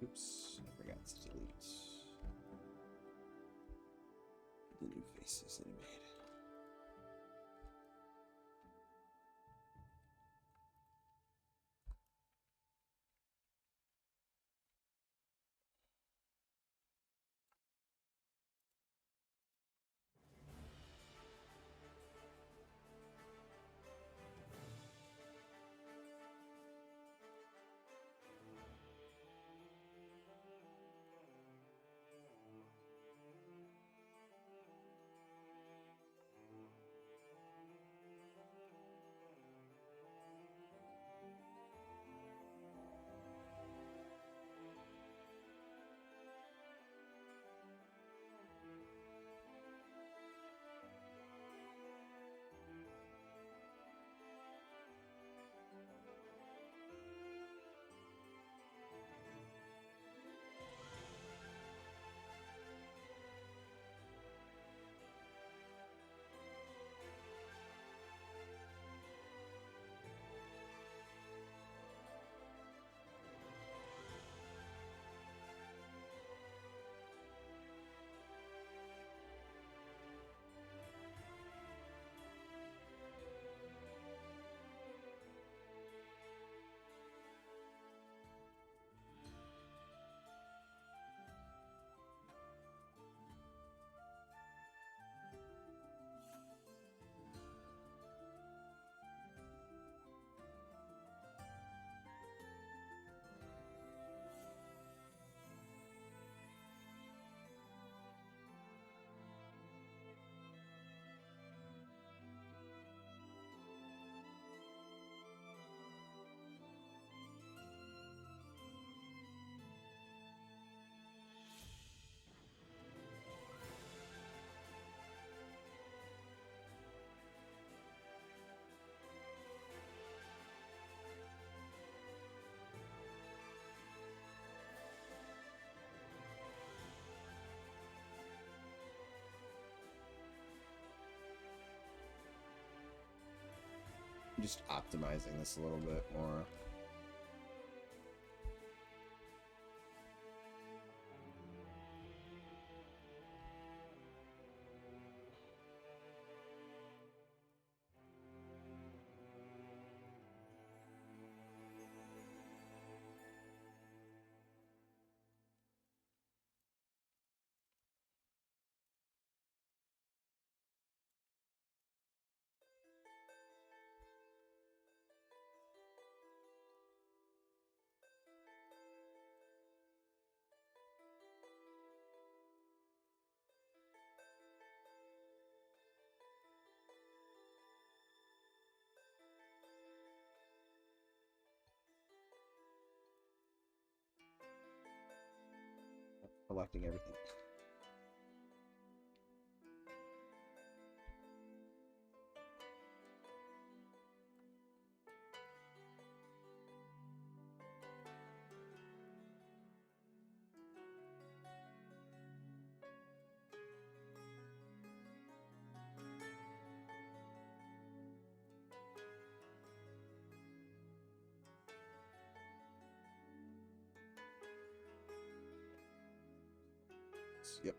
Oops, I forgot to delete the new faces that I made. Just optimizing this a little bit more. Collecting everything. Yep.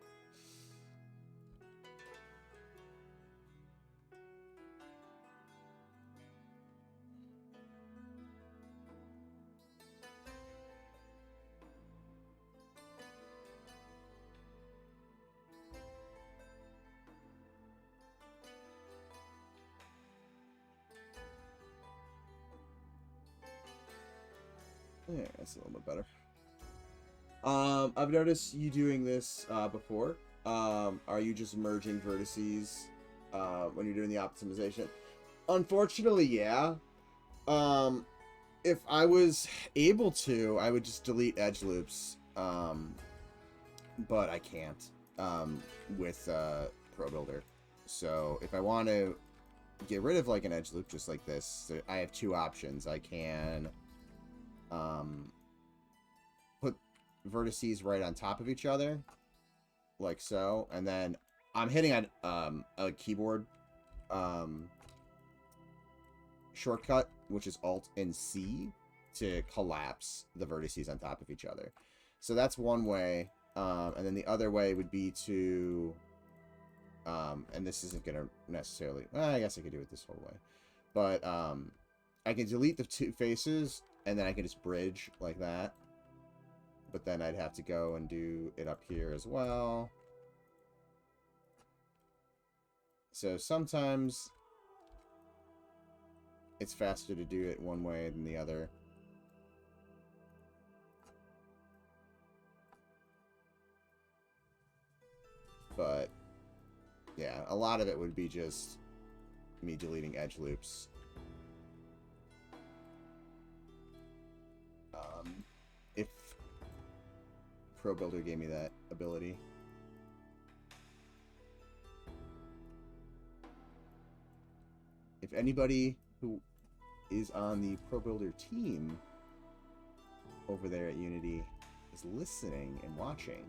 Yeah, that's a little bit better. I've noticed you doing this before. Are you just merging vertices when you're doing the optimization? Unfortunately, yeah. If I was able to, I would just delete edge loops. But I can't with Pro Builder. So if I want to get rid of like an edge loop just like this, I have two options. I can put vertices right on top of each other, like so, and then I'm hitting on a keyboard shortcut, which is Alt and C, to collapse the vertices on top of each other. So that's one way. And then the other way would be to, and this isn't going to necessarily, well, I guess I could do it this whole way. But I can delete the two faces, and then I can just bridge like that. But then I'd have to go and do it up here as well. So sometimes it's faster to do it one way than the other. But yeah, a lot of it would be just me deleting edge loops. If Pro Builder gave me that ability. If anybody who is on the Pro Builder team over there at Unity is listening and watching,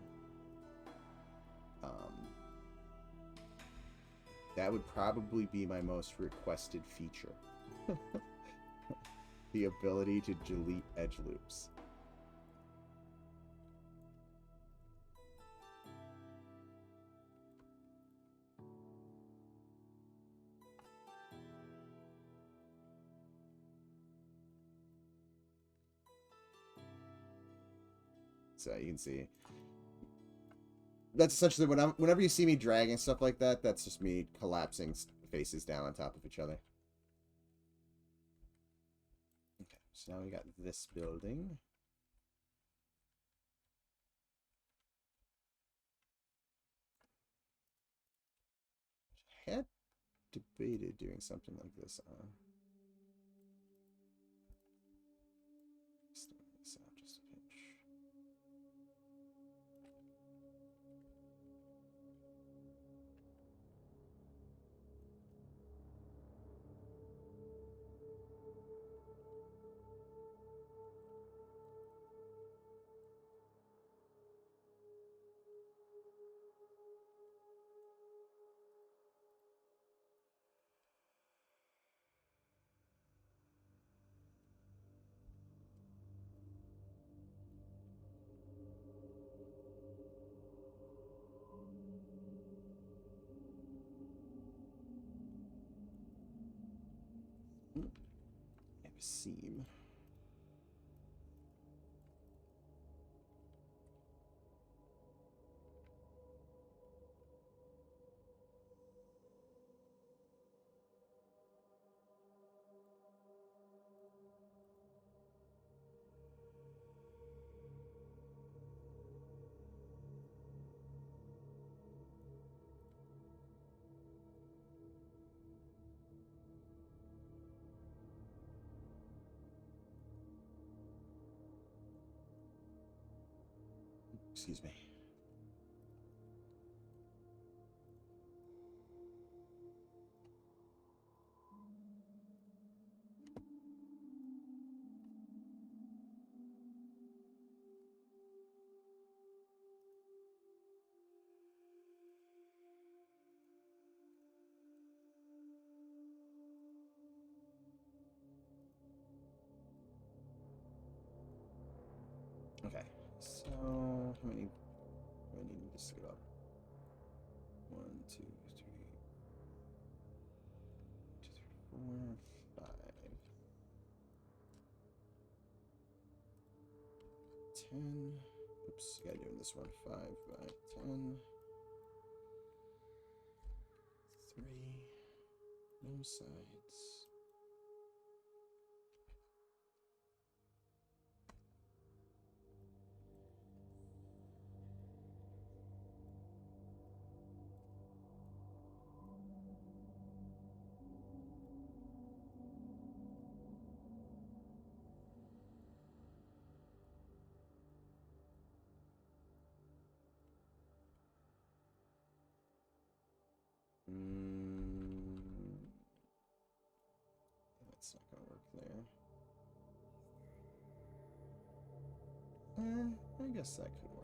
that would probably be my most requested feature. The ability to delete edge loops. So you can see that's essentially what whenever you see me dragging stuff like that, that's just me collapsing faces down on top of each other. Okay, so now we got this building. I had debated doing something like this on. Just this out just a pinch. I have a seam. Excuse me. Okay, so how many do I need to set up? 1, 2, 3, 4, 5, 10. Oops, gotta do this one. 5 by 10. 3. No sides. That's not gonna work there. I guess that could work.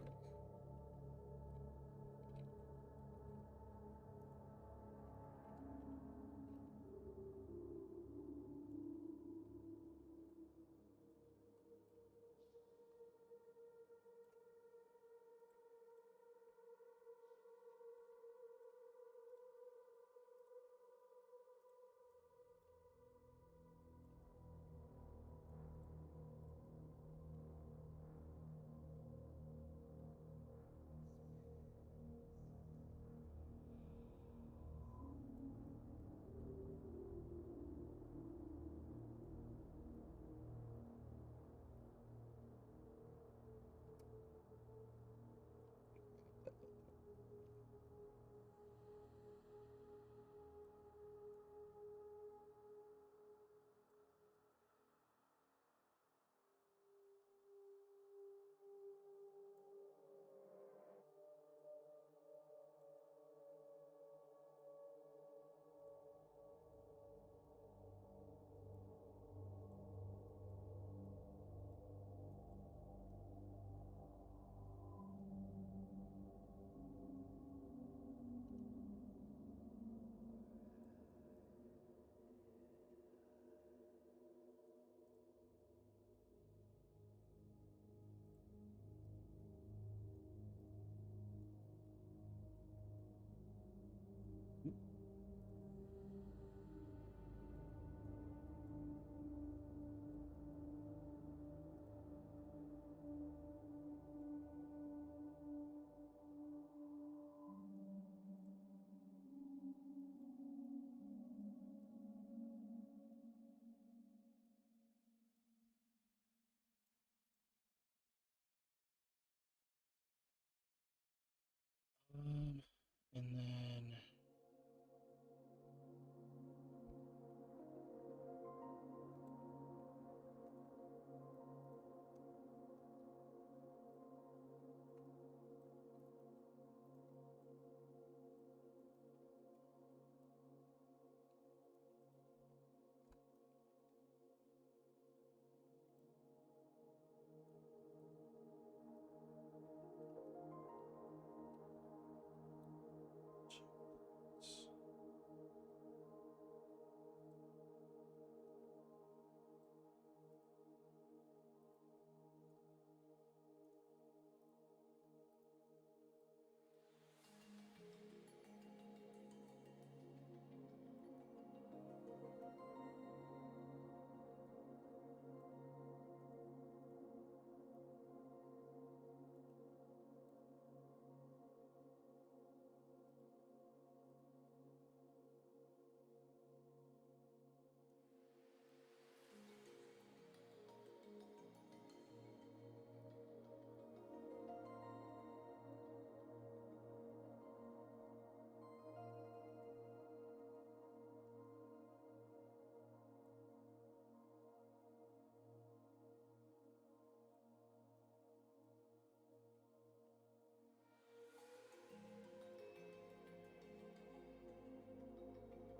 And then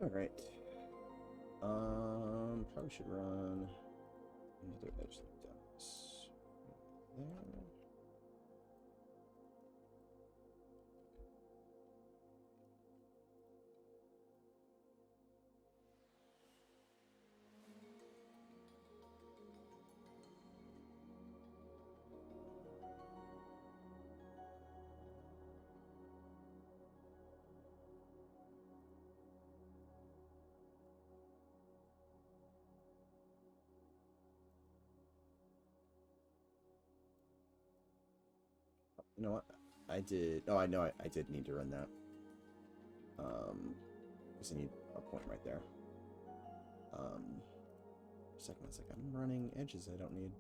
all right. Probably should run another edge like this. There. You know what? I did. Oh, I know. I did need to run that. Because I need a point right there. Second, it's like I'm running edges I don't need.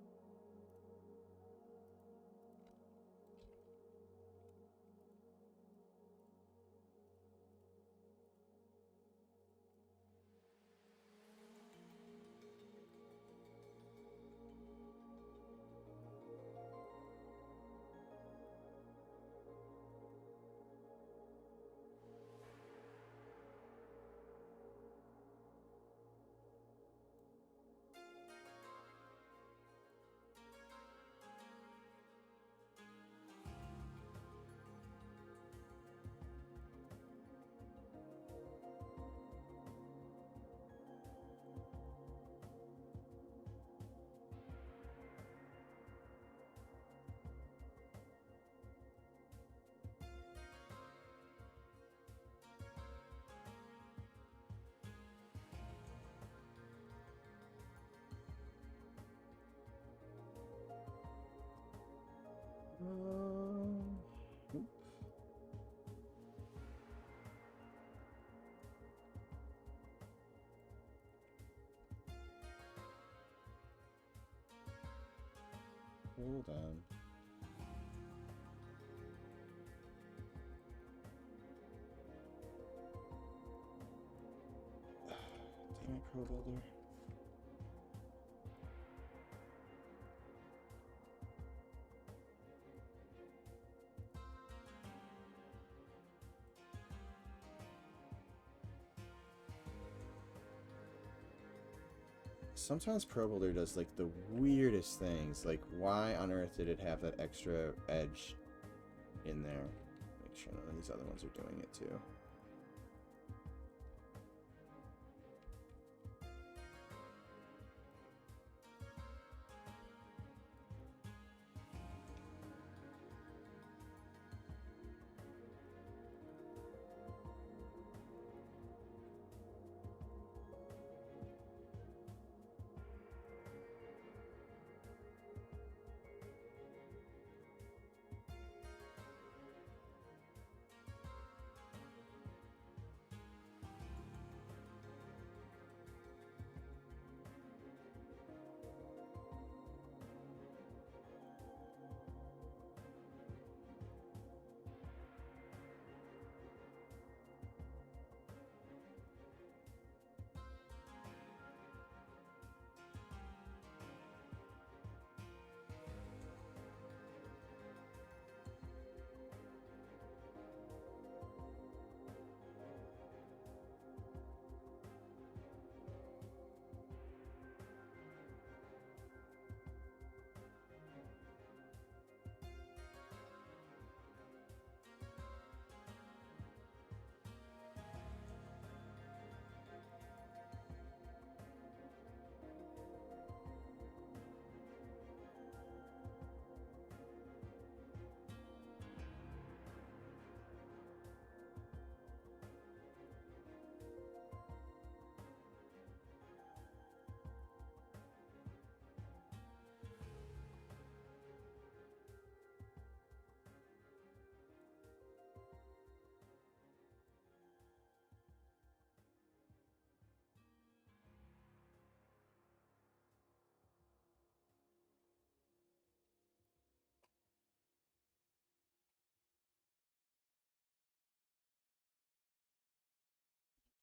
cooldown. Damn it, Pro Builder. Sometimes Pro Builder does like the weirdest things. Like, why on earth did it have that extra edge in there? Make sure none of these other ones are doing it too.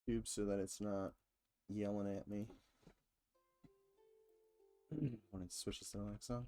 Tube so that it's not yelling at me. Want to switch this to Alexa?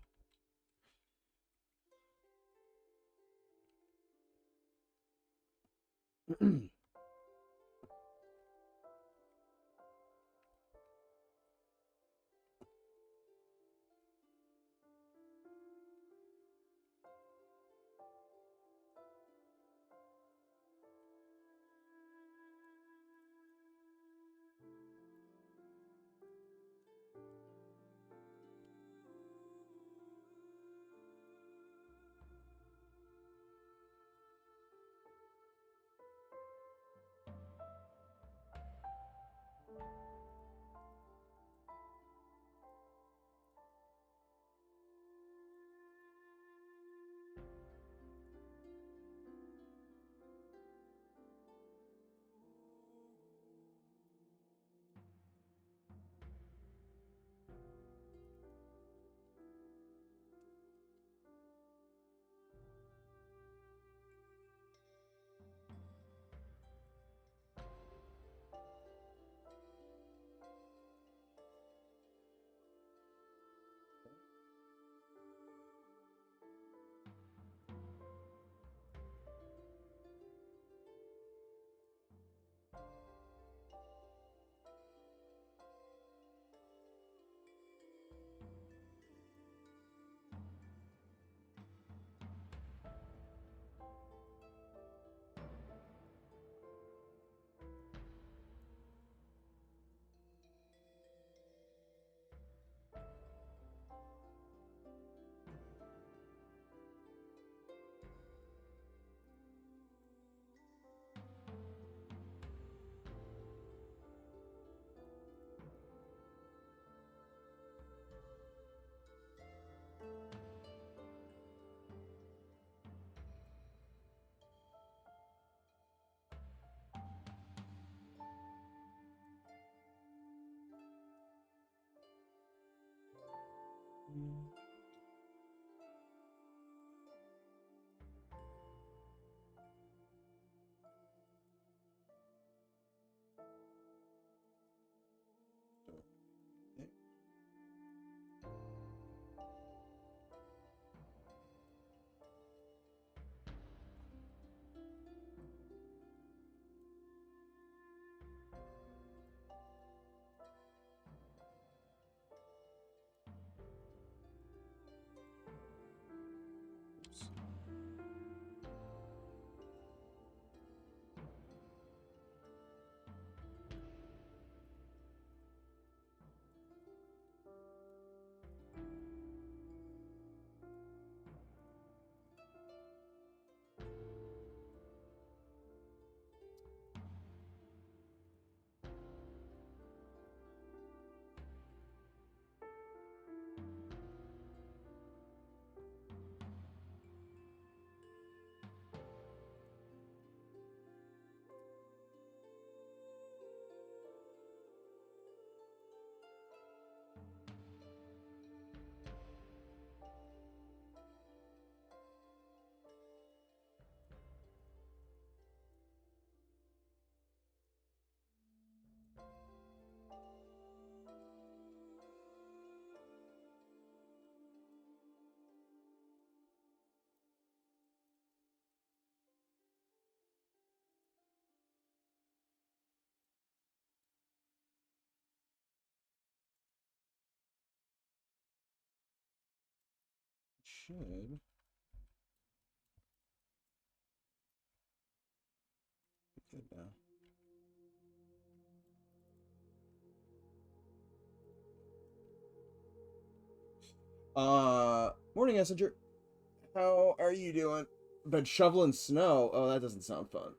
should be good now. Morning, Messenger. How are you doing? Been shoveling snow. Oh, that doesn't sound fun.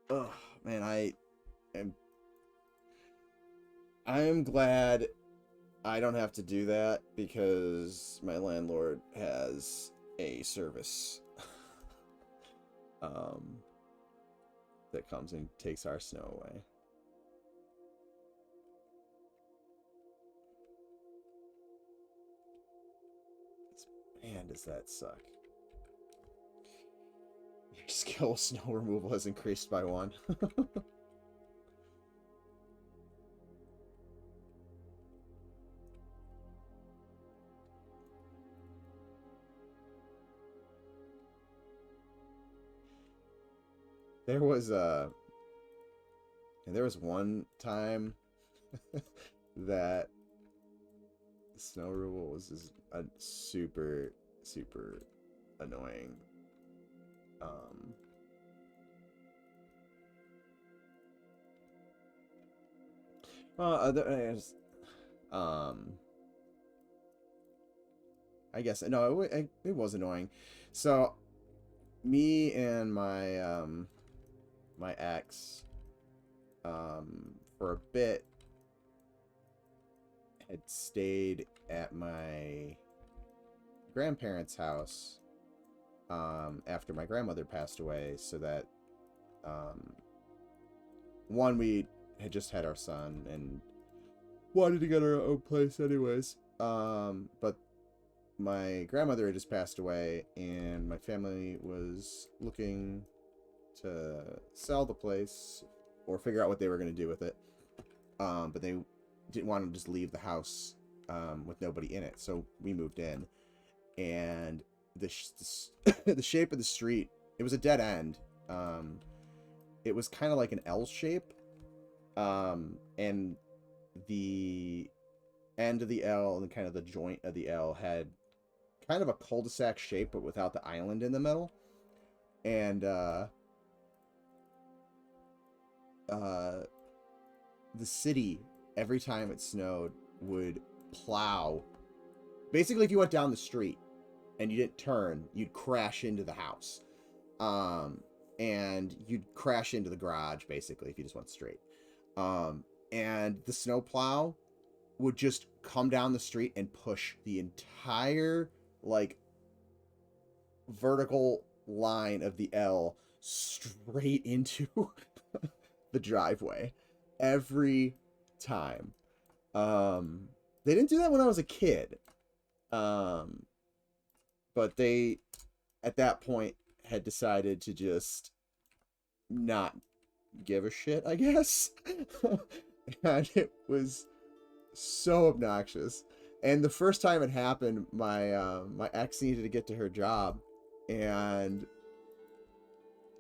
Oh, man, am I am glad I don't have to do that because my landlord has a service um that comes and takes our snow away. Man, does that suck. Your skill of snow removal has increased by 1. There was one time that snow removal was just a super annoying. I guess no, it was annoying. So me and my my ex for a bit had stayed at my grandparents' house after my grandmother passed away, so that one, we had just had our son and wanted to get our own place anyways, but my grandmother had just passed away and my family was looking to sell the place or figure out what they were going to do with it, but they didn't want to just leave the house with nobody in it, so we moved in. And the shape of the street, it was a dead end. It was kind of like an L shape, and the end of the L and kind of the joint of the L had kind of a cul-de-sac shape, but without the island in the middle. And the city, every time it snowed, would plow. Basically, if you went down the street and you didn't turn, you'd crash into the house. And you'd crash into the garage, basically, if you just went straight. And the snowplow would just come down the street and push the entire, like, vertical line of the L straight into the driveway. Every time. They didn't do that when I was a kid. But they, at that point, had decided to just not give a shit, I guess. And it was so obnoxious. And the first time it happened, my ex needed to get to her job, and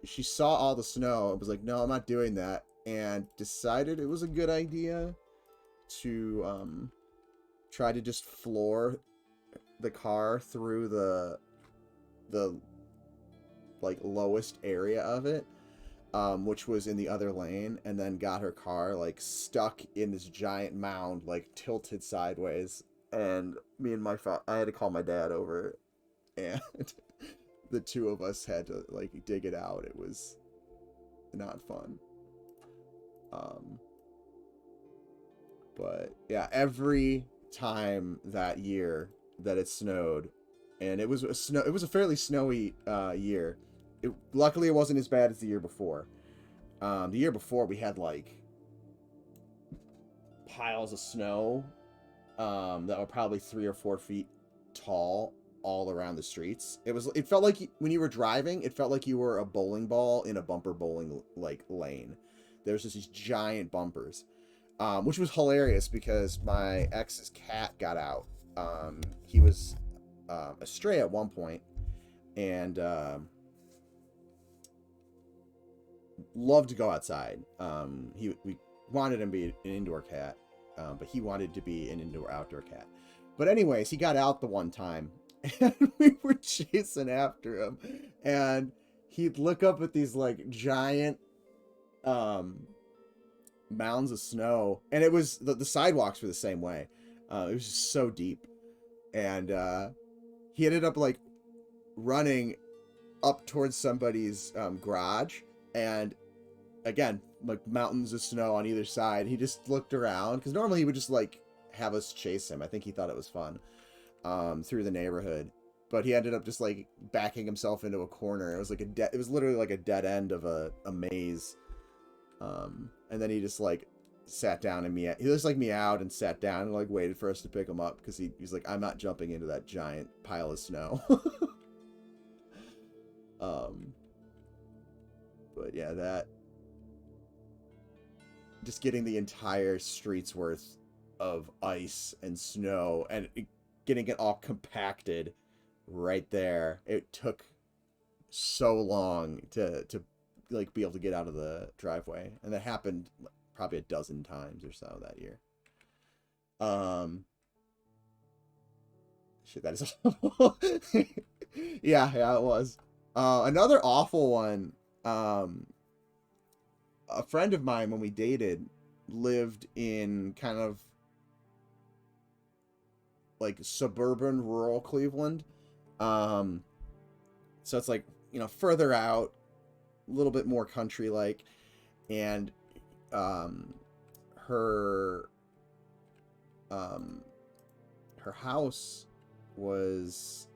she saw all the snow and was like, no, I'm not doing that, and decided it was a good idea to try to just floor the car through the like lowest area of it, which was in the other lane, and then got her car like stuck in this giant mound, like tilted sideways. And me and I had to call my dad over, and the two of us had to like dig it out. It was not fun. But yeah, every time that year that it snowed, and it was a fairly snowy year. Luckily, it wasn't as bad as the year before. The year before, we had like piles of snow that were probably 3 or 4 feet tall all around the streets. It felt like when you were driving, it felt like you were a bowling ball in a bumper bowling like lane. There's just these giant bumpers, which was hilarious because my ex's cat got out. He was a stray at one point, and loved to go outside. We wanted him to be an indoor cat, but he wanted to be an indoor-outdoor cat. But anyways, he got out the one time, and we were chasing after him, and he'd look up at these like giant mounds of snow, and it was the sidewalks were the same way. It was just so deep, and he ended up like running up towards somebody's garage, and again, like mountains of snow on either side. He just looked around, because normally he would just like have us chase him. I think he thought it was fun, through the neighborhood, but he ended up just like backing himself into a corner. It was like it was literally like a dead end of a maze. And then he just like sat down and he just like meowed and sat down and like waited for us to pick him up, because he's like, I'm not jumping into that giant pile of snow. But yeah, that just getting the entire street's worth of ice and snow and getting it all compacted right there. It took so long to like be able to get out of the driveway, and that happened probably a dozen times or so that year. Shit, that is awful. yeah, it was. Another awful one. A friend of mine, when we dated, lived in kind of like suburban rural Cleveland. So it's like, you know, further out, a little bit more country like, and her house was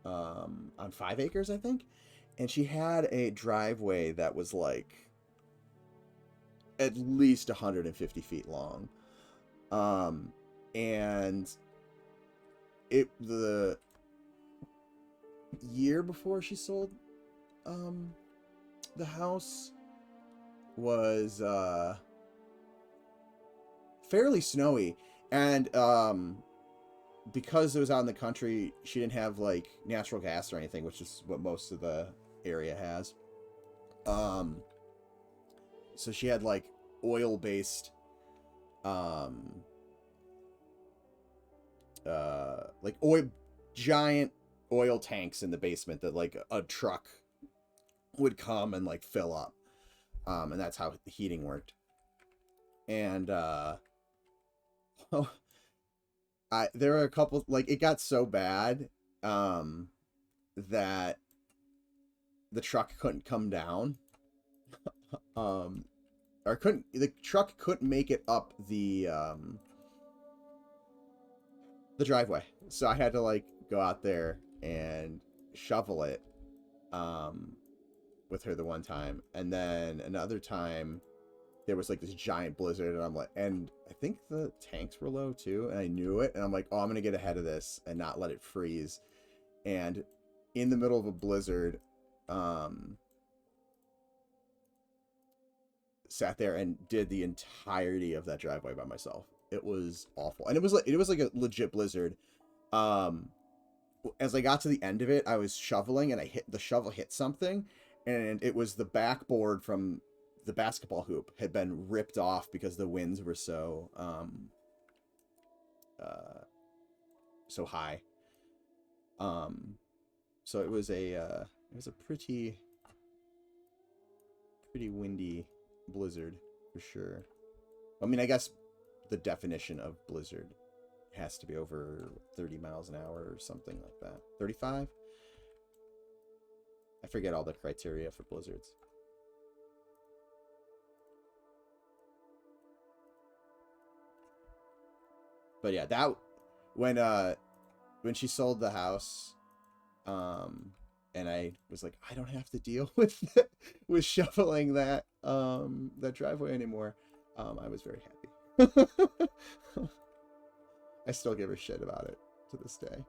on 5 acres, I think, and she had a driveway that was like at least 150 feet long, and the year before she sold the house was fairly snowy, and because it was out in the country, she didn't have like natural gas or anything, which is what most of the area has. So she had like oil-based like giant oil tanks in the basement that like a truck would come and like fill up, and that's how the heating worked. And there were a couple, like, it got so bad that the truck couldn't come down, or the truck couldn't make it up the driveway, so I had to like go out there and shovel it with her the one time, and then another time there was like this giant blizzard, and I'm like, and I think the tanks were low too, and I knew it, and I'm like, oh, I'm gonna get ahead of this and not let it freeze. And in the middle of a blizzard, sat there and did the entirety of that driveway by myself. It was awful, and it was like a legit blizzard. As I got to the end of it, I was shoveling, and the shovel hit something, and it was the backboard from the basketball hoop had been ripped off because the winds were so so high. So it was a pretty windy blizzard for sure. I mean, I guess the definition of blizzard has to be over 30 miles an hour or something like that. 35? I forget all the criteria for blizzards. But yeah, that when she sold the house, and I was like, I don't have to deal with shoveling that driveway anymore. I was very happy. I still give her shit about it to this day.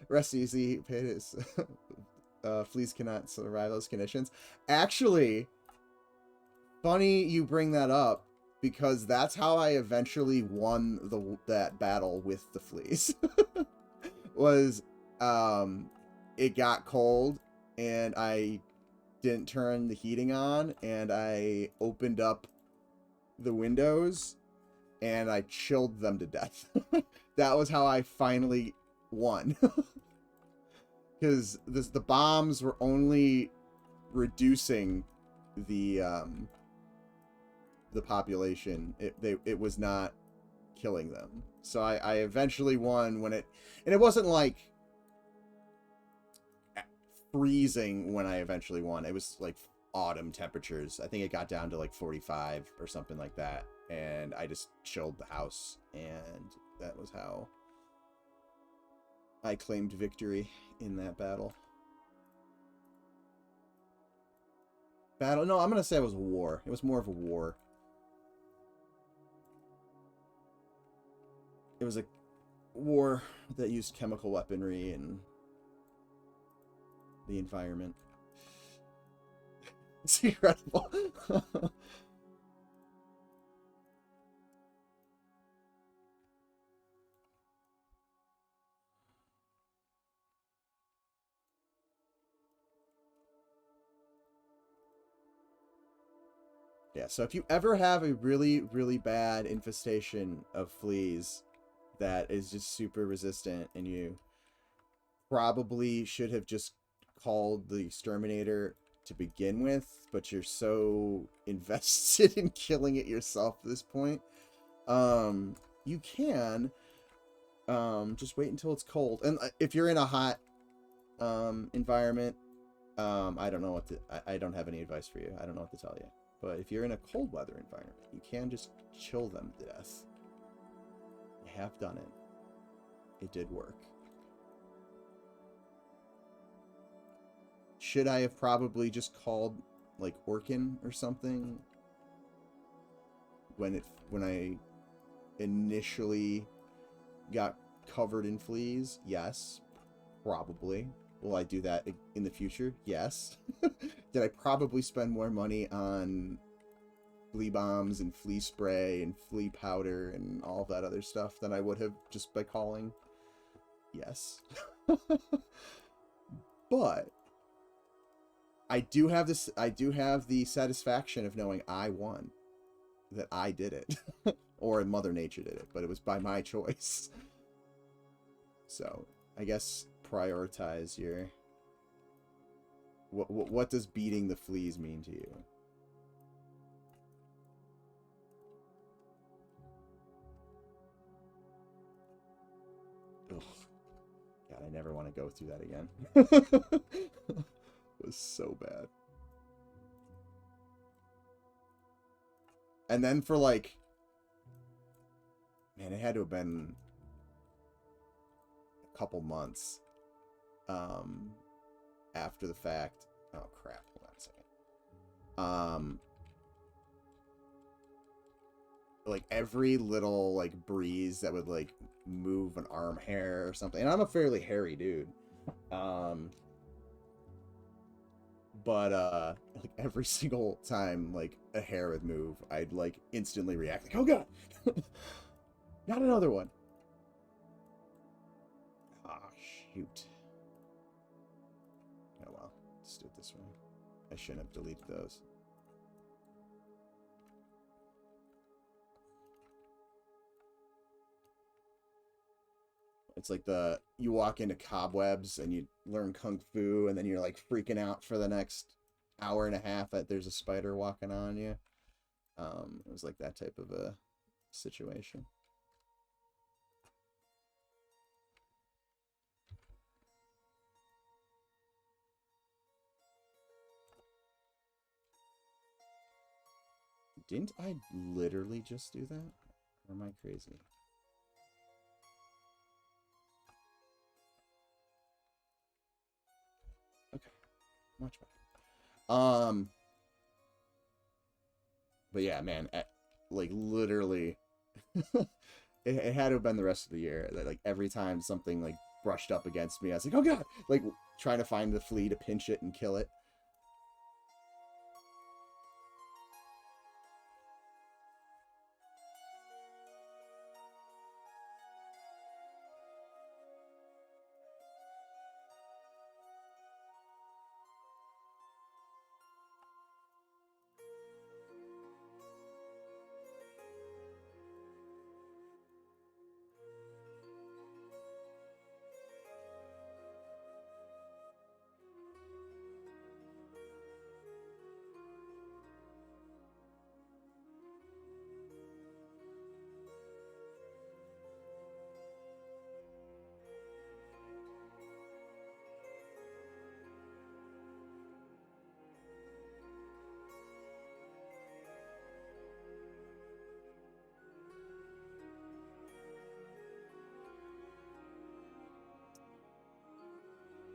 Rest easy, Pit is fleas cannot survive those conditions. Actually, funny you bring that up, because that's how I eventually won that battle with the fleas. Was it got cold and I didn't turn the heating on, and I opened up the windows and I chilled them to death. That was how I finally won. Because the bombs were only reducing the population. It was not killing them. So I eventually won when it wasn't like freezing when I eventually won. It was like autumn temperatures. I think it got down to like 45 or something like that, and I just chilled the house, and that was how I claimed victory in that battle. No, I'm gonna say it was a war. It was more of a war. It was a war that used chemical weaponry and the environment. It's incredible. Yeah, so if you ever have a really, really bad infestation of fleas that is just super resistant, and you probably should have just called the exterminator to begin with, but you're so invested in killing it yourself at this point, you can just wait until it's cold. And if you're in a hot environment, I don't know what to, I don't have any advice for you. I don't know what to tell you. But if you're in a cold weather environment, you can just chill them to death. I have done it. It did work. Should I have probably just called like Orkin or something when I initially got covered in fleas? Yes, probably. Will I do that in the future? Yes. Did I probably spend more money on flea bombs and flea spray and flea powder and all of that other stuff than I would have just by calling? Yes. But I do have the satisfaction of knowing I won. That I did it. Or Mother Nature did it, but it was by my choice. So, I guess prioritize your... What does beating the fleas mean to you? Ugh. God, I never want to go through that again. It was so bad. And then for like... Man, it had to have been a couple months after the fact. Oh crap, hold on a second. Like every little like breeze that would like move an arm hair or something, and I'm a fairly hairy dude, but like every single time like a hair would move, I'd like instantly react like, oh god. Not another one. Ah, shoot. Oh well, let's do it this way. I shouldn't have deleted those. It's like you walk into cobwebs and you learn kung fu, and then you're like freaking out for the next hour and a half that there's a spider walking on you. It was like that type of a situation. Didn't I literally just do that? Or am I crazy? Okay. Much better. But yeah, man, like literally it had to have been the rest of the year that like every time something like brushed up against me, I was like, oh god, like trying to find the flea to pinch it and kill it.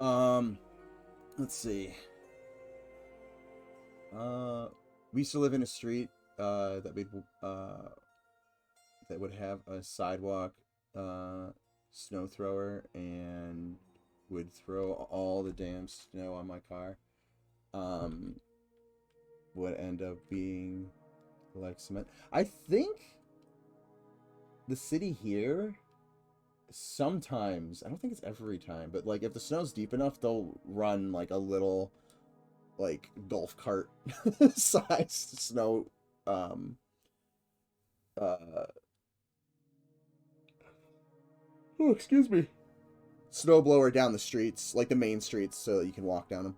Let's see. We used to live in a street that we'd that would have a sidewalk snow thrower and would throw all the damn snow on my car. Would end up being like cement. I think the city here sometimes, I don't think it's every time, but like if the snow's deep enough, they'll run like a little like golf cart sized snow uh oh, excuse me, snowblower down the streets, like the main streets, so that you can walk down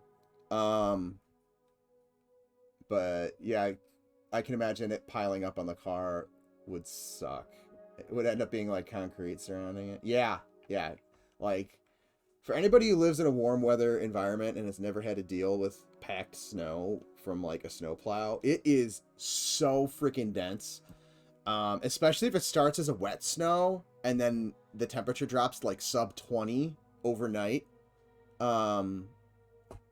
them. But yeah, I can imagine it piling up on the car would suck. It would end up being like concrete surrounding it. Yeah, yeah. Like, for anybody who lives in a warm weather environment and has never had to deal with packed snow from like a snowplow, it is so freaking dense. Especially if it starts as a wet snow and then the temperature drops like sub 20 overnight.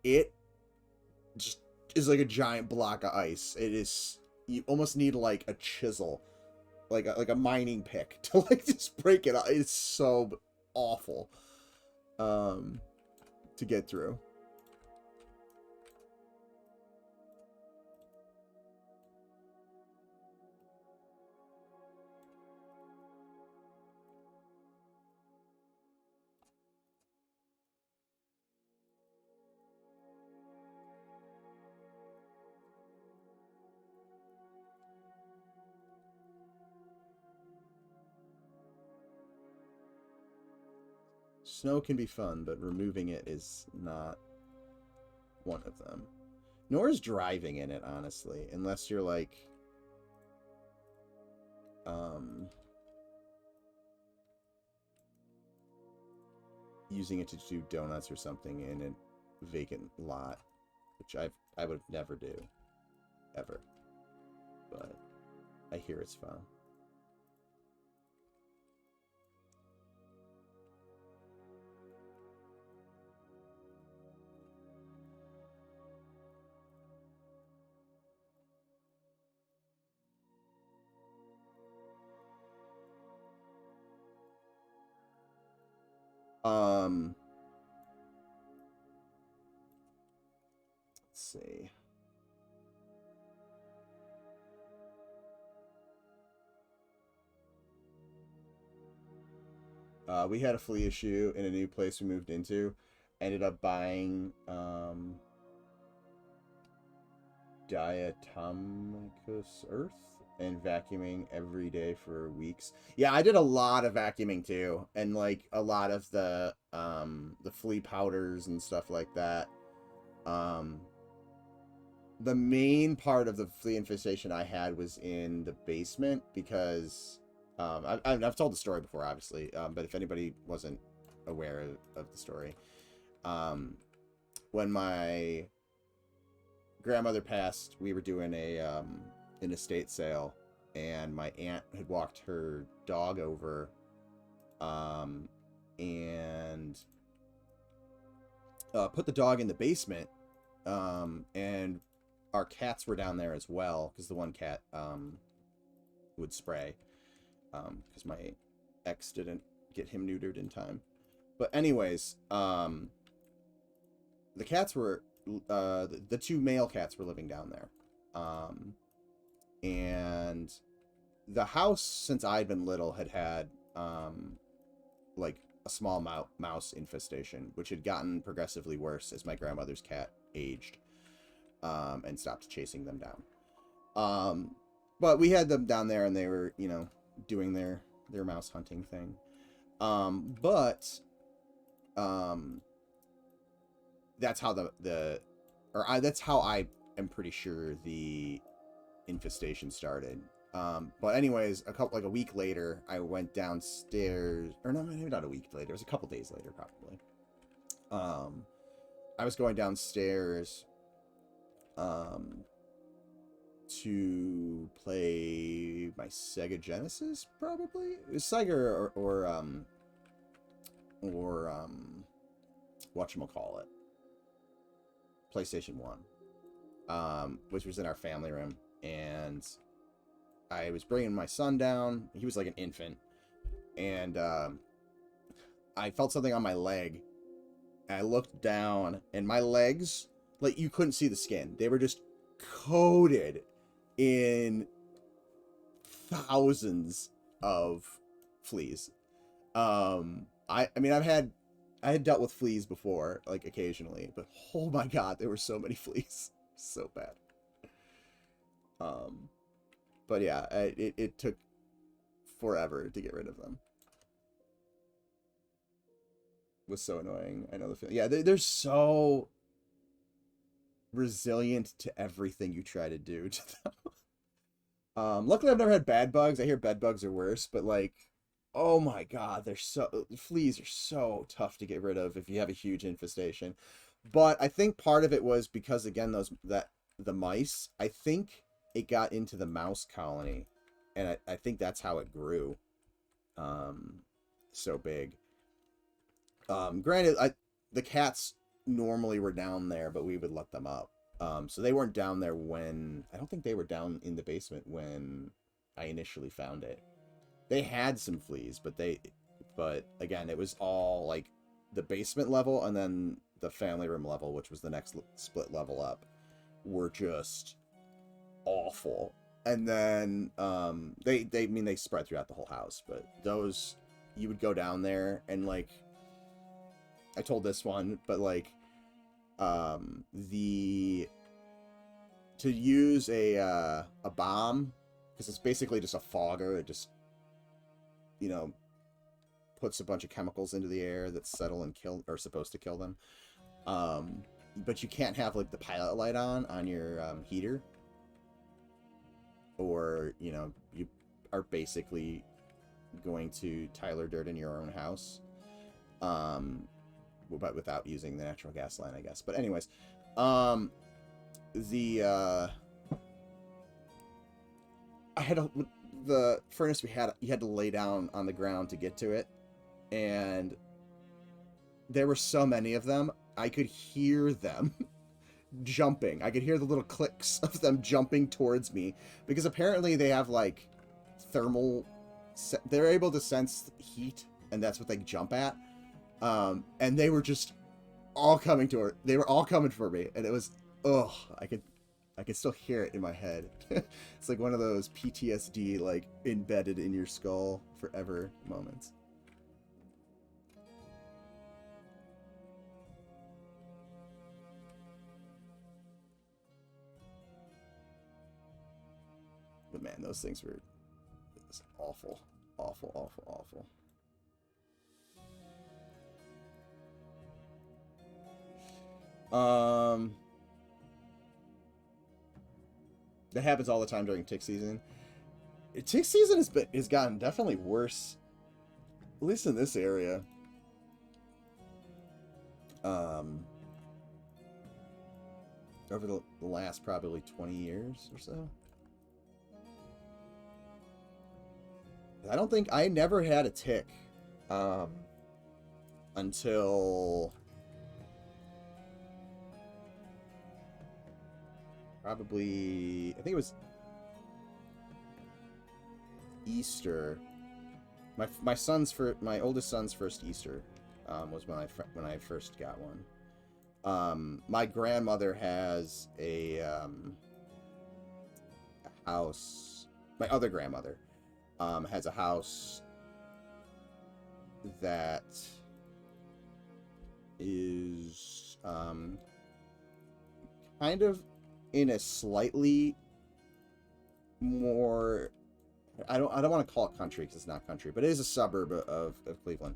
It just is like a giant block of ice. It is, you almost need like a chisel, like a mining pick to like just break it up. It's so awful to get through. Snow can be fun, but removing it is not one of them. Nor is driving in it, honestly, unless you're like using it to do donuts or something in a vacant lot, which I would never do, ever. But I hear it's fun. Let's see. We had a flea issue in a new place we moved into. Ended up buying diatomicus earth and vacuuming every day for weeks. Yeah, I did a lot of vacuuming too, and like a lot of the flea powders and stuff like that. The main part of the flea infestation I had was in the basement because I've told the story before, obviously, but if anybody wasn't aware of the story, when my grandmother passed, we were doing an estate sale, and my aunt had walked her dog over, and put the dog in the basement, and our cats were down there as well, because the one cat would spray, because my ex didn't get him neutered in time. But anyways, the cats were the two male cats were living down there, and the house, since I'd been little, had like a small mouse infestation, which had gotten progressively worse as my grandmother's cat aged, and stopped chasing them down. But we had them down there, and they were, you know, doing their mouse hunting thing. That's how that's how I am pretty sure the infestation started. But anyways, a week later, I went downstairs, or no, maybe not a week later. It was a couple days later, probably. I was going downstairs, to play my Sega Genesis, probably. It was Sega or whatchamacallit, PlayStation 1, which was in our family room. And I was bringing my son down. He was like an infant. And I felt something on my leg. And I looked down, and my legs, like, you couldn't see the skin. They were just coated in thousands of fleas. I mean, I had dealt with fleas before, like, occasionally, but oh my god, there were so many fleas. So bad. But yeah, it took forever to get rid of them. It was so annoying. I know the feeling. Yeah, they're so resilient to everything you try to do to them. Luckily I've never had bad bugs. I hear bed bugs are worse, but like, oh my god, fleas are so tough to get rid of if you have a huge infestation. But I think part of it was because, again, the mice, I think it got into the mouse colony, and I think that's how it grew so big. Granted, the cats normally were down there, but we would let them up. So they weren't down there I don't think they were down in the basement when I initially found it. They had some fleas, but again, it was all like the basement level, and then the family room level, which was the next split level up, were just awful. And then they spread throughout the whole house, but those, you would go down there and, like, I told this one, but like, to use a bomb, because it's basically just a fogger. It just, you know, puts a bunch of chemicals into the air that settle and kill, or supposed to kill them. But you can't have, like, the pilot light on your heater, or, you know, you are basically going to Tyler dirt in your own house. But without using the natural gas line, I guess. But anyways, the furnace we had, you had to lay down on the ground to get to it, and there were so many of them, I could hear them jumping. I could hear the little clicks of them jumping towards me, because apparently they have, like, they're able to sense heat, and that's what they jump at. And they were just all coming they were all coming for me, and it was, ugh, I could still hear it in my head. It's like one of those PTSD, like, embedded in your skull forever moments. But man, those things were awful, awful, awful, awful. That happens all the time during tick season. Tick season has gotten definitely worse, at least in this area. Over the last probably 20 years or so. I never had a tick until probably, I think it was Easter. My oldest son's first Easter was when I first got one. My grandmother has a house. My other grandmother has a house that is kind of in a slightly more, I don't want to call it country because it's not country, but it is a suburb of Cleveland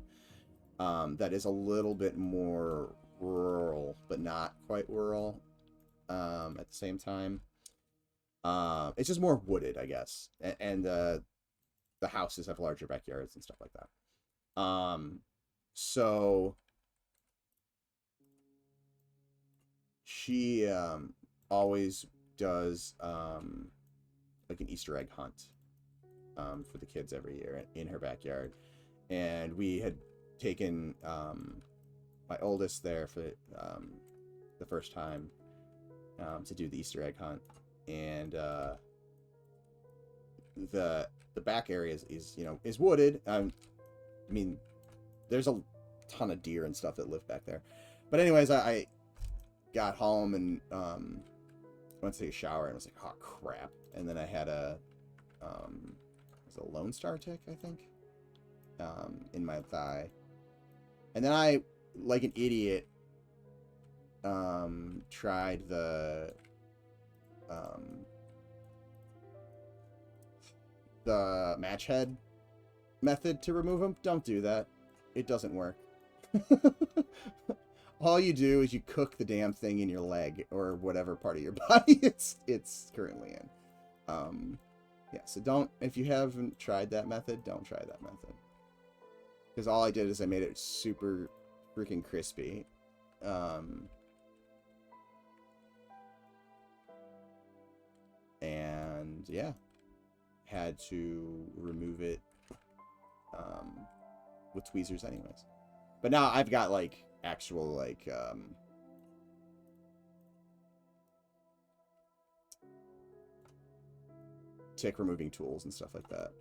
that is a little bit more rural, but not quite rural at the same time. It's just more wooded, I guess, and the houses have larger backyards and stuff like that. So she always does like an Easter egg hunt for the kids every year in her backyard, and we had taken my oldest there for the first time to do the Easter egg hunt, and the back area is wooded. I mean, there's a ton of deer and stuff that live back there. But anyways, I got home and went to take a shower and was like, oh crap. And then I had a Lone Star tick, I think, in my thigh. And then I, like an idiot, tried the match head method to remove them. Don't do that. It doesn't work. All you do is you cook the damn thing in your leg or whatever part of your body it's currently in. Yeah, so don't, if you haven't tried that method, don't try that method. Because all I did is I made it super freaking crispy. And yeah, had to remove it with tweezers anyways. But now I've got like actual like tick removing tools and stuff like that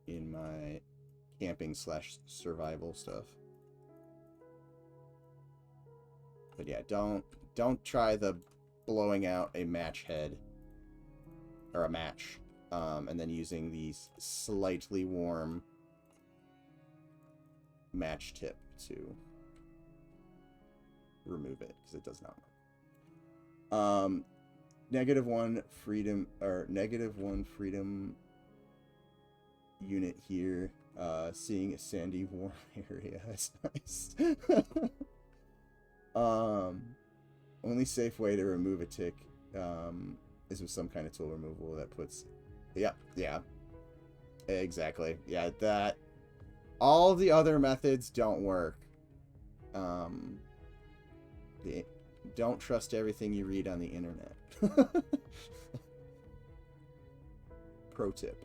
in my camping / survival stuff. But yeah, don't try the blowing out a match head or a match and then using these slightly warm match tip to remove it, because it does not work. -1 freedom, or -1 freedom unit here. Seeing a sandy warm area is nice. Only safe way to remove a tick is with some kind of tool removal that puts... Yeah. Exactly. Yeah, that... All the other methods don't work. Don't trust everything you read on the internet. Pro tip.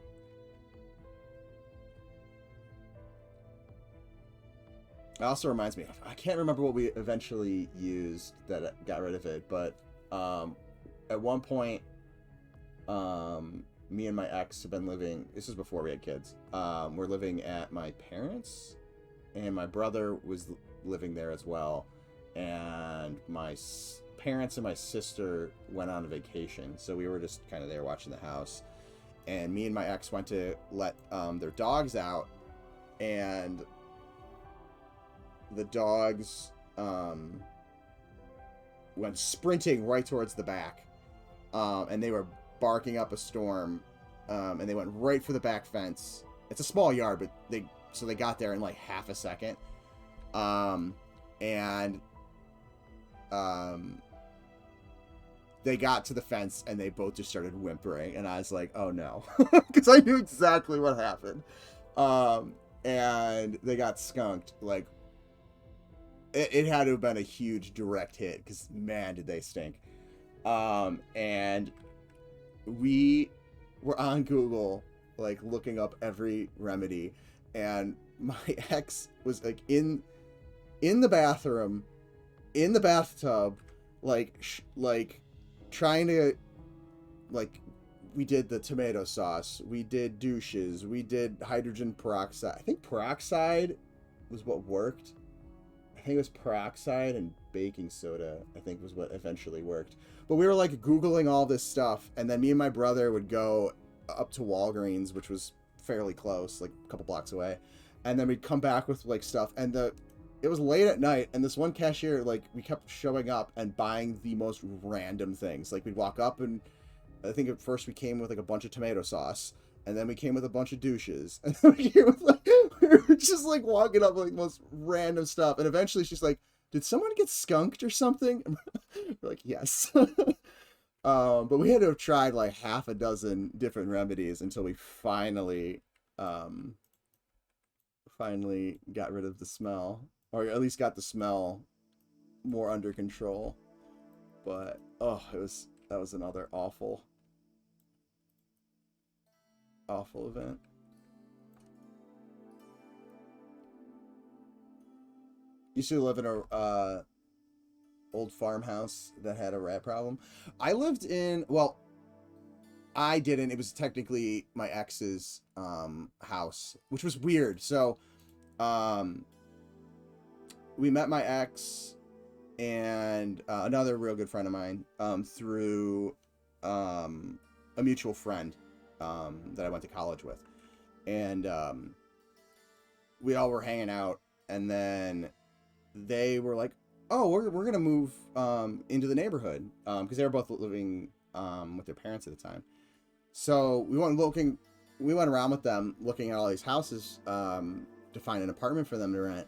It also reminds me, I can't remember what we eventually used that got rid of it, but at one point, me and my ex have been living, this is before we had kids, we're living at my parents', and my brother was living there as well, and my parents and my sister went on a vacation, so we were just kind of there watching the house, and me and my ex went to let their dogs out, and the dogs went sprinting right towards the back, and they were barking up a storm, and they went right for the back fence. It's a small yard, but they got there in like half a second, and they got to the fence and they both just started whimpering, and I was like, oh no, because I knew exactly what happened. And they got skunked. Like, it had to have been a huge direct hit, because man, did they stink. And we were on Google, like, looking up every remedy, and my ex was like in the bathroom, in the bathtub, like trying to, like, we did the tomato sauce, we did douches, we did hydrogen peroxide. I think peroxide was what worked. I think it was peroxide and baking soda, I think, was what eventually worked. But we were like Googling all this stuff, and then me and my brother would go up to Walgreens, which was fairly close, like a couple blocks away, and then we'd come back with like stuff, and it was late at night, and this one cashier, like, we kept showing up and buying the most random things. Like, we'd walk up, and I think at first we came with like a bunch of tomato sauce, and then we came with a bunch of douches, and then we came with like, we were just like walking up with like most random stuff, and eventually she's like, did someone get skunked or something? We're like, yes. But we had to have tried like half a dozen different remedies until we finally got rid of the smell, or at least got the smell more under control. But that was another awful event. used to live in a old farmhouse that had a rat problem. I lived in, well, I didn't. It was technically my ex's house, which was weird. So, um, we met my ex and another real good friend of mine through a mutual friend that I went to college with, and we all were hanging out, and then they were like, "Oh, we're gonna move into the neighborhood," because they were both living with their parents at the time. So we went around with them looking at all these houses to find an apartment for them to rent.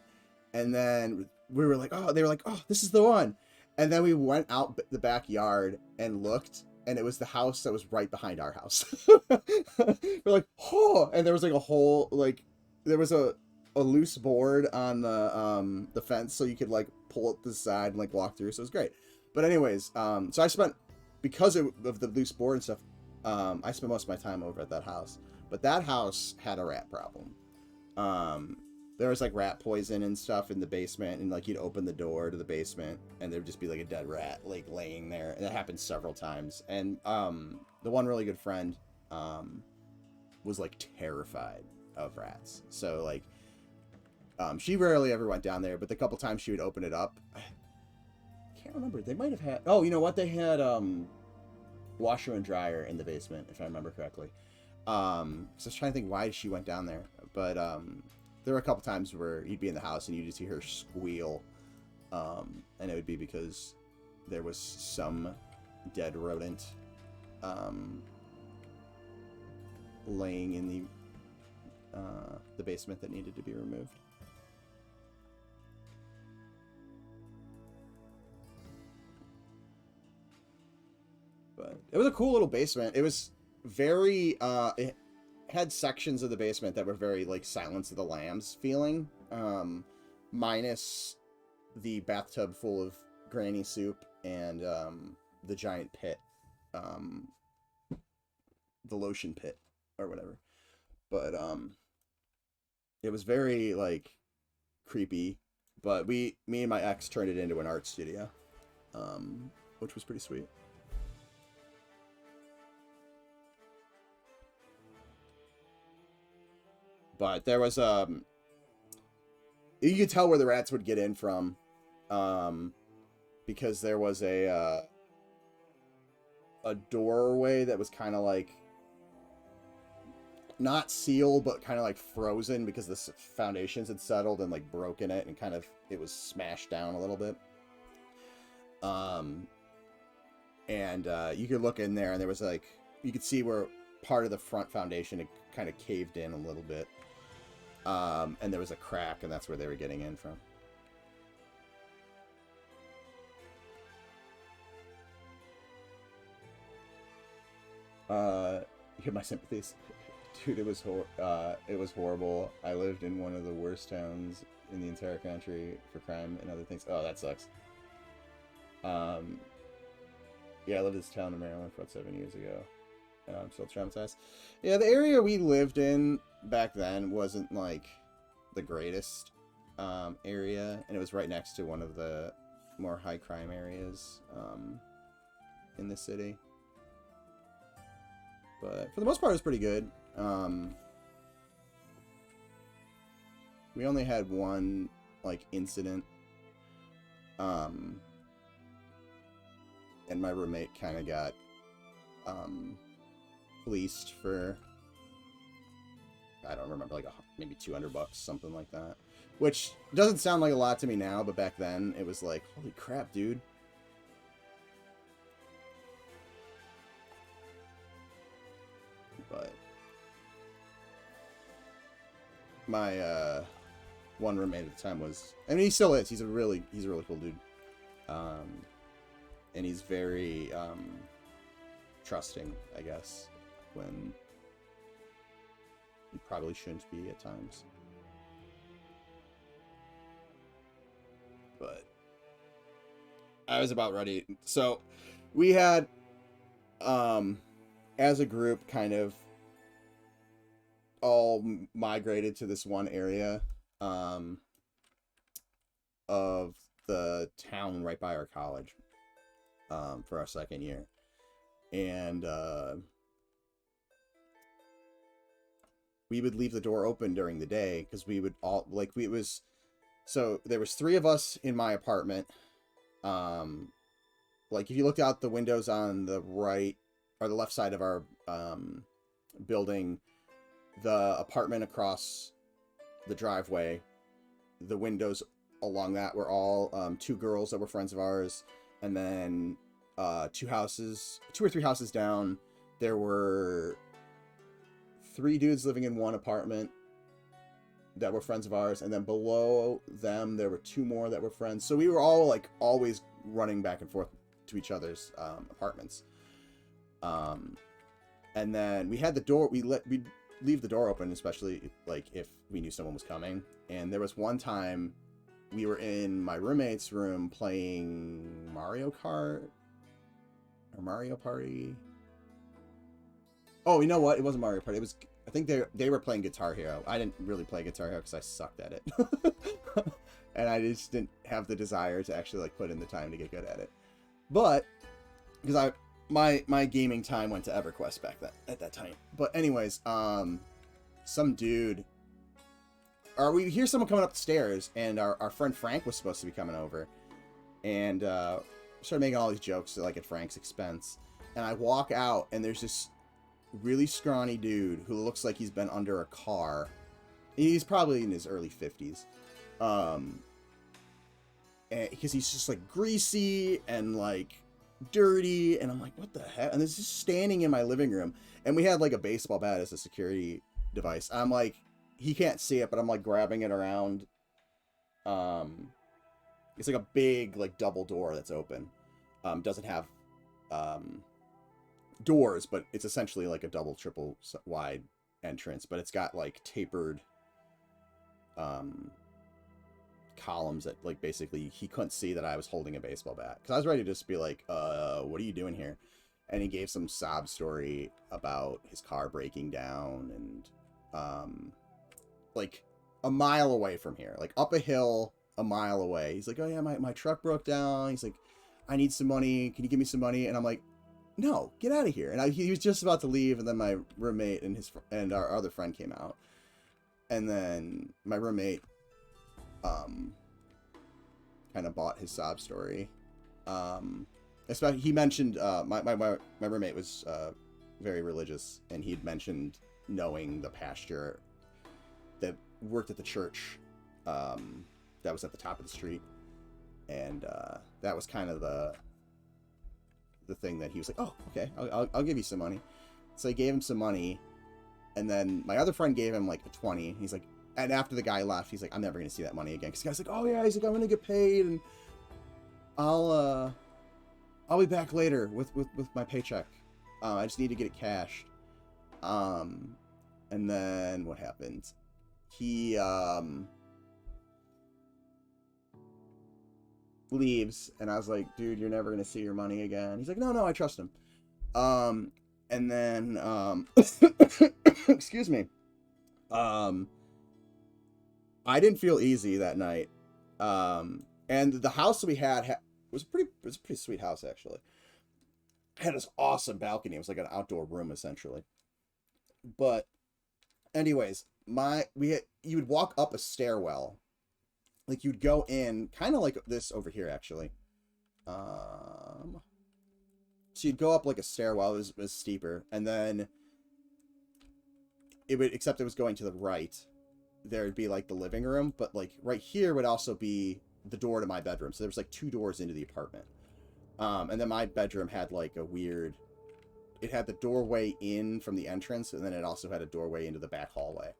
And then we were like, oh, they were like, oh, this is the one. And then we went out the backyard and looked, and it was the house that was right behind our house. We're like, oh, and there was like a whole, like, there was a loose board on the fence, so you could like pull it to the side and like walk through. So it was great. But anyways, so I spent, because of the loose board and stuff, I spent most of my time over at that house. But that house had a rat problem. There was like rat poison and stuff in the basement, and like you'd open the door to the basement and there'd just be like a dead rat like laying there, and it happened several times. And the one really good friend was like terrified of rats, so like she rarely ever went down there, but the couple times she would open it up, I can't remember, they might have had, oh, you know what, they had washer and dryer in the basement, if I remember correctly. So I was trying to think why she went down there, but there were a couple times where you'd be in the house and you'd just hear her squeal, and it would be because there was some dead rodent laying in the basement that needed to be removed. But it was a cool little basement. It was very it had sections of the basement that were very like Silence of the Lambs feeling, minus the bathtub full of granny soup and the giant pit, the lotion pit or whatever. But it was very like creepy. But me and my ex turned it into an art studio, which was pretty sweet. But there was you could tell where the rats would get in from, because there was a doorway that was kind of like not sealed but kind of like frozen because the foundations had settled and like broken it, and kind of it was smashed down a little bit. And you could look in there, and there was like, you could see where part of the front foundation had kind of caved in a little bit. And there was a crack, and that's where they were getting in from. You have my sympathies. Dude, it was horrible. I lived in one of the worst towns in the entire country for crime and other things. Oh, that sucks. Yeah, I lived in this town in Maryland for about 7 years ago. And I'm still traumatized. Yeah, the area we lived in back then wasn't like the greatest area, and it was right next to one of the more high crime areas in the city. But for the most part, it was pretty good. We only had one like incident, and my roommate kind of got fleeced for, I don't remember, like maybe $200, something like that, which doesn't sound like a lot to me now, but back then it was like, holy crap, dude. But my one roommate at the time was, I mean, he still is, he's a really cool dude, and he's very trusting, I guess, when you probably shouldn't be at times. But I was about ready. So we had, as a group, kind of all migrated to this one area. of the town right by our college for our second year. And we would leave the door open during the day because we would all so there was 3 of us in my apartment. Like if you looked out the windows on the right or the left side of our building, the apartment across the driveway, the windows along that were all 2 girls that were friends of ours. And then 2 or 3 houses down, there were 3 dudes living in one apartment that were friends of ours, and then below them there were 2 more that were friends. So we were all like always running back and forth to each other's apartments. And then we had the door, we'd leave the door open, especially like if we knew someone was coming. And there was one time we were in my roommate's room playing Mario Kart or Mario Party. Oh, you know what? It wasn't Mario Party. It was, I think they were playing Guitar Hero. I didn't really play Guitar Hero because I sucked at it. And I just didn't have the desire to actually like put in the time to get good at it. But because my gaming time went to EverQuest back at that time. But anyways, some dude, or we hear someone coming up the stairs, and our friend Frank was supposed to be coming over, and started making all these jokes like at Frank's expense. And I walk out, and there's this really scrawny dude who looks like he's been under a car. He's probably in his early 50s. Because he's just like greasy and like dirty, and I'm like, what the heck? And this is standing in my living room, and we had like a baseball bat as a security device. I'm like, he can't see it, but I'm like grabbing it around. It's like a big like double door that's open. Doesn't have doors, but it's essentially like a double, triple wide entrance, but it's got like tapered columns that like basically he couldn't see that I was holding a baseball bat, because I was ready to just be like, what are you doing here? And he gave some sob story about his car breaking down, and like a mile away from here, like up a hill a mile away. He's like, oh yeah, my truck broke down. He's like, I need some money, can you give me some money? And I'm like, no, get out of here. And he was just about to leave, and then my roommate and our other friend came out, and then my roommate kind of bought his sob story. Especially he mentioned my roommate was very religious, and he'd mentioned knowing the pastor that worked at the church that was at the top of the street, and that was kind of the thing that he was like, oh, okay, I'll give you some money. So I gave him some money, and then my other friend gave him like a 20. He's like, and after the guy left, he's like, I'm never gonna see that money again. Because the guy's like, oh yeah, he's like, I'm gonna get paid, and I'll be back later with my paycheck. I just need to get it cashed. And then what happened? He leaves, and I was like, dude, you're never gonna see your money again. He's like, no, I trust him. And then excuse me. I didn't feel easy that night. And the house that we had was a pretty sweet house, actually. It had this awesome balcony. It was like an outdoor room, essentially. But anyways, you would walk up a stairwell. Like you'd go in kind of like this over here, actually. So you'd go up like a stairwell. It was steeper, and then except it was going to the right. There'd be like the living room, but like right here would also be the door to my bedroom. So there was like 2 doors into the apartment. And then my bedroom had like it had the doorway in from the entrance, and then it also had a doorway into the back hallway.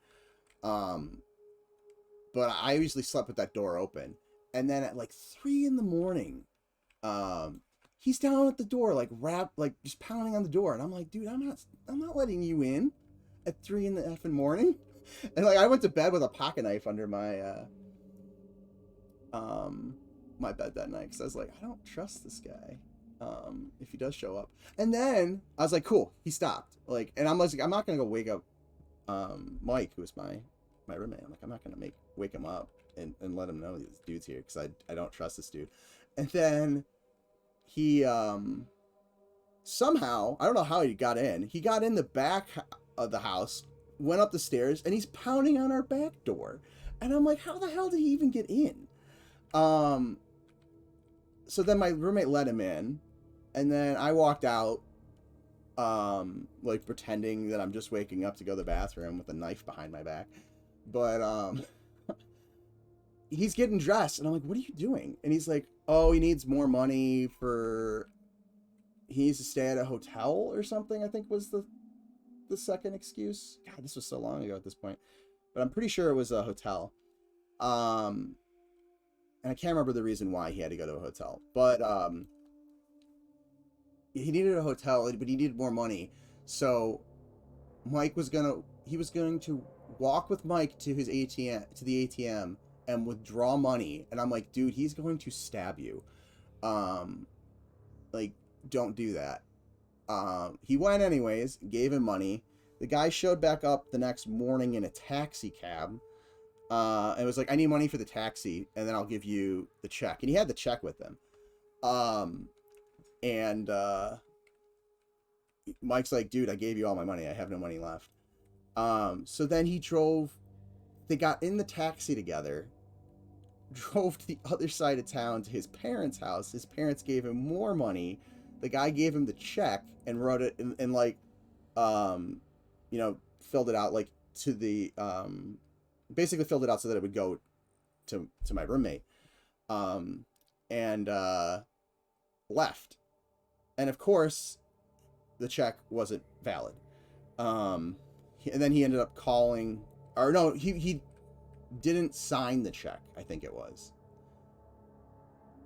But I usually slept with that door open. And then at like 3 in the morning, he's down at the door, like just pounding on the door. And I'm like, dude, I'm not letting you in at 3 in the effing morning. And like I went to bed with a pocket knife under my my bed that night, because I was like, I don't trust this guy if he does show up. And then I was like, cool, he stopped. Like, and I'm like, I'm not gonna go wake up Mike, who was my roommate. I'm like, I'm not gonna wake him up and let him know this dude's here, because I don't trust this dude. And then he somehow, I don't know how he got in. He got in the back of the house, went up the stairs, and he's pounding on our back door. And I'm like, how the hell did he even get in? So then my roommate let him in, and then I walked out, like pretending that I'm just waking up to go to the bathroom with a knife behind my back. But he's getting dressed, and I'm like, what are you doing? And he's like, oh, he needs more money for, he needs to stay at a hotel or something, I think was the second excuse. God, this was so long ago at this point, but I'm pretty sure it was a hotel. And I can't remember the reason why he had to go to a hotel, but he needed a hotel, but he needed more money. So Mike was going to walk with Mike to his ATM, to the ATM, and withdraw money. And I'm like, dude, he's going to stab you. Like, don't do that. He went anyways, gave him money. The guy showed back up the next morning in a taxi cab. And was like, I need money for the taxi, and then I'll give you the check. And he had the check with him. And Mike's like, dude, I gave you all my money. I have no money left. So then they got in the taxi together, drove to the other side of town to his parents' house. His parents gave him more money. The guy gave him the check and wrote it and like, you know, filled it out like to the, basically filled it out so that it would go to my roommate, and left. And of course, the check wasn't valid. And then he ended up calling, or no, he didn't sign the check, I think it was.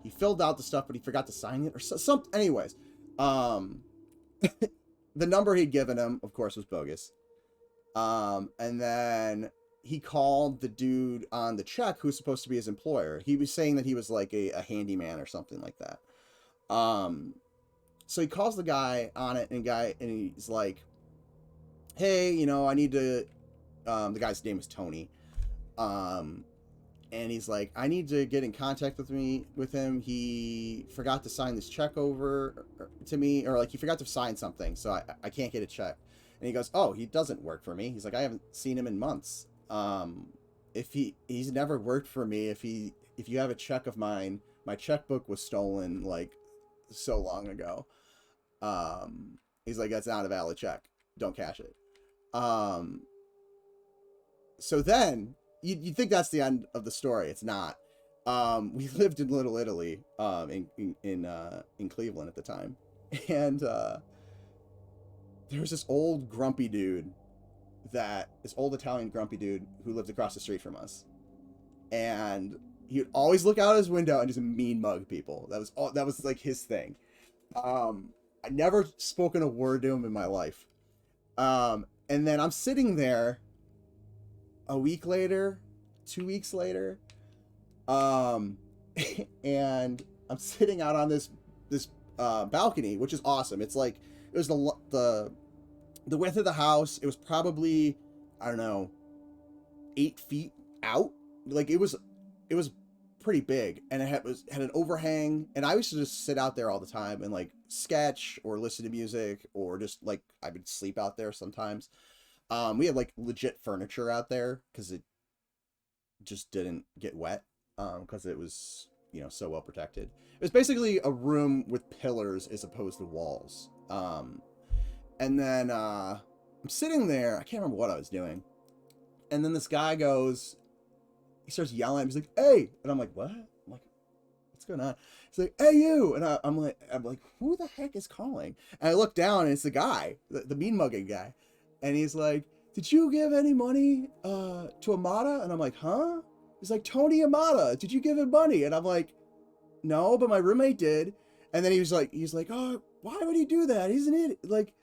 He filled out the stuff, but he forgot to sign it or something. Anyways, the number he'd given him, of course, was bogus. And then he called the dude on the check who's supposed to be his employer. He was saying that he was like a handyman or something like that. So he calls the guy on it, and he's like, hey, you know, I need to, the guy's name is Tony. And he's like, I need to get in contact with him. He forgot to sign this check over to me, or like he forgot to sign something, so I can't get a check. And he goes, oh, he doesn't work for me. He's like, I haven't seen him in months. If he's never worked for me. If you have a check of mine, my checkbook was stolen like so long ago. He's like, that's not a valid check. Don't cash it. So then you'd think that's the end of the story. It's not. We lived in Little Italy, in Cleveland at the time. And, there was this old Italian grumpy dude who lived across the street from us. And he would always look out his window and just mean mug people. That was like his thing. I never spoken a word to him in my life. And then I'm sitting there a week later, 2 weeks later, and I'm sitting out on this balcony, which is awesome. It's like, it was the width of the house. It was probably, I don't know, 8 feet out. Like it was pretty big, and it had an overhang. And I used to just sit out there all the time and like sketch or listen to music, or just like I would sleep out there sometimes. We had like legit furniture out there because it just didn't get wet, because it was, you know, so well protected. It was basically a room with pillars as opposed to walls. And then I'm sitting there. I can't remember what I was doing. And then this guy he starts yelling. He's like, hey. And I'm like, what? I'm like, what's going on? He's like, hey, you. And I'm like, who the heck is calling? And I look down, and it's the guy, the mean mugging guy. And he's like, did you give any money to Amata? And I'm like, huh? He's like, Tony Amata, did you give him money? And I'm like, no, but my roommate did. And then he's like, oh, why would he do that? He's an idiot. Like,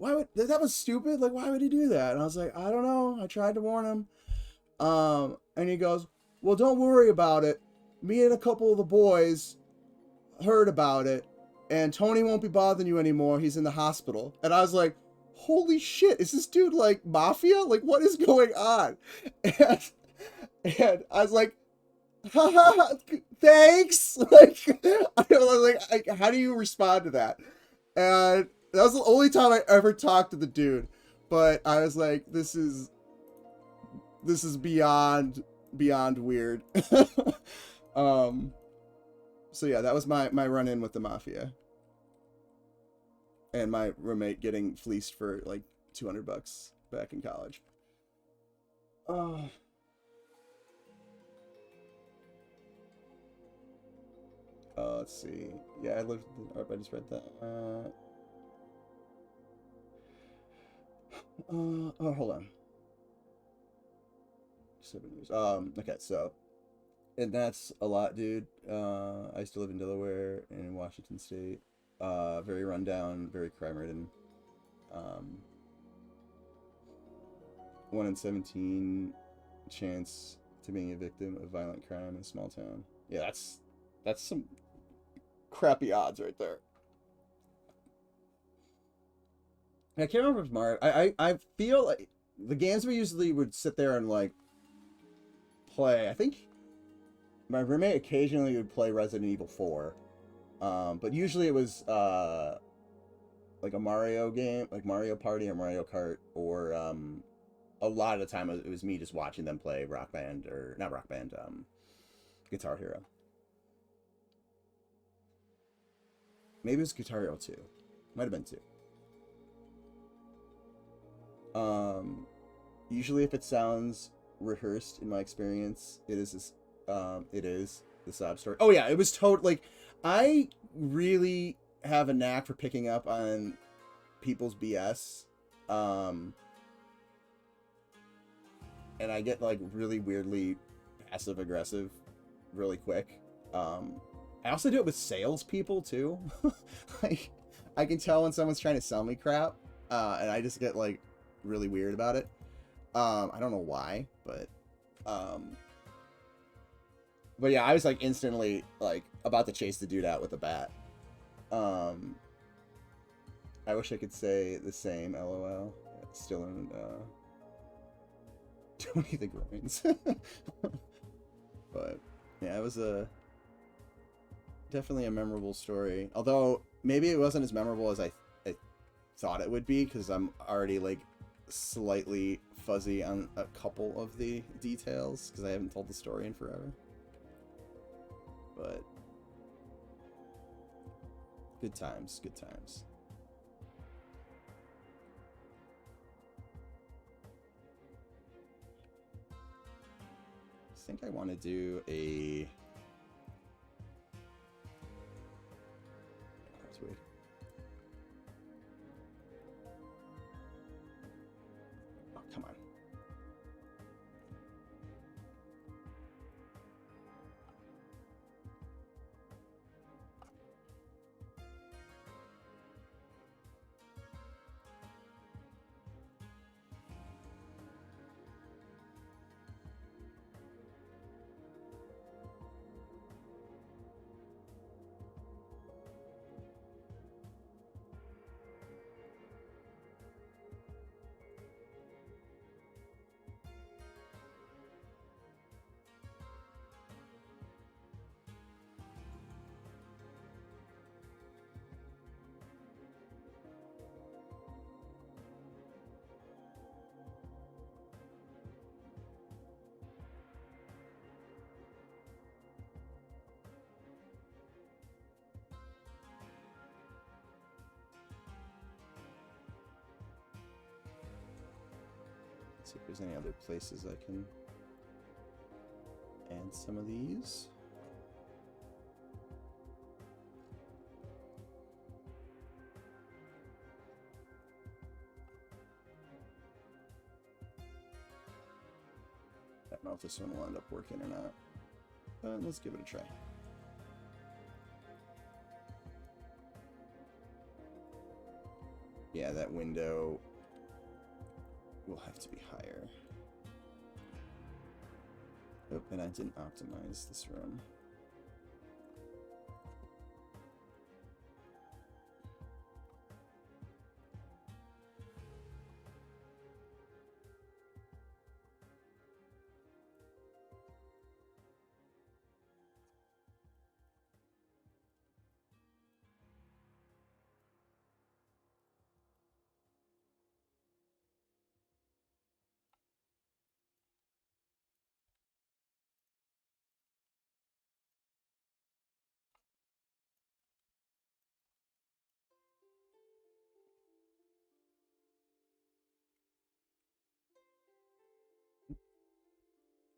that was stupid. Like, why would he do that? And I was like, I don't know. I tried to warn him. And he goes, well, don't worry about it. Me and a couple of the boys heard about it, and Tony won't be bothering you anymore. He's in the hospital. And I was like, holy shit, is this dude like mafia? Like, what is going on? And I was like, Thanks. Like, I was like, how do you respond to that? And that was the only time I ever talked to the dude. But I was like, this is beyond weird. So yeah, that was my run in with the mafia, and my roommate getting fleeced for like $200 back in college. Uh, let's see. Yeah, I lived. I just read that. Oh, hold on. 7 years. Okay, so, and that's a lot, dude. I used to live in Delaware and in Washington State. Very rundown, very crime-ridden. 1 in 17 chance to being a victim of violent crime in a small town. Yeah, that's some crappy odds right there. I can't remember if it's Mario. I feel like the games we usually would sit there and like play. I think my roommate occasionally would play Resident Evil 4, but usually it was like a Mario game, like Mario Party or Mario Kart, or a lot of the time it was me just watching them play Rock Band, or not Rock Band, Guitar Hero. Maybe it was Guitar Hero 2. Might have been 2. Usually if it sounds rehearsed in my experience, it is the sob story. Oh yeah, it was totally like, I really have a knack for picking up on people's BS. And I get like really weirdly passive aggressive really quick. I also do it with salespeople too. Like, I can tell when someone's trying to sell me crap, and I just get like really weird about it. I don't know why, but yeah, I was like instantly like about to chase the dude out with a bat. I wish I could say the same. LOL. Still in Tony the Groins. But yeah, it was definitely a memorable story. Although maybe it wasn't as memorable as I thought it would be, because I'm already like slightly fuzzy on a couple of the details because I haven't told the story in forever. But good times, good times. I think I want to do a... That's weird. Oh, come on. See if there's any other places I can add some of these. I don't know if this one will end up working or not, but let's give it a try. Yeah, that window will have to be higher. Oh, and I didn't optimize this room.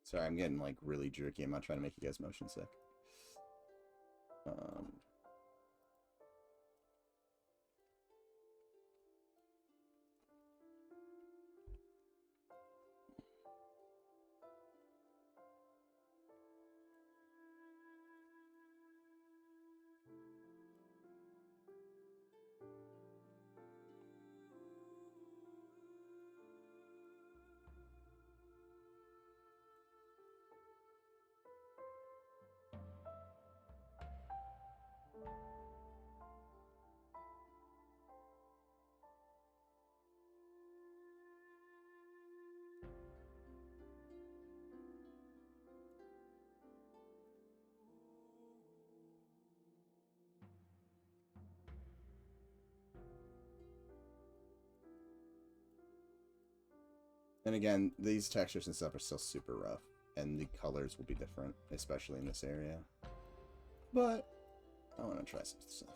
Sorry, I'm getting like really jerky. I'm not trying to make you guys motion sick. And again, these textures and stuff are still super rough, and the colors will be different, especially in this area. But I want to try some stuff.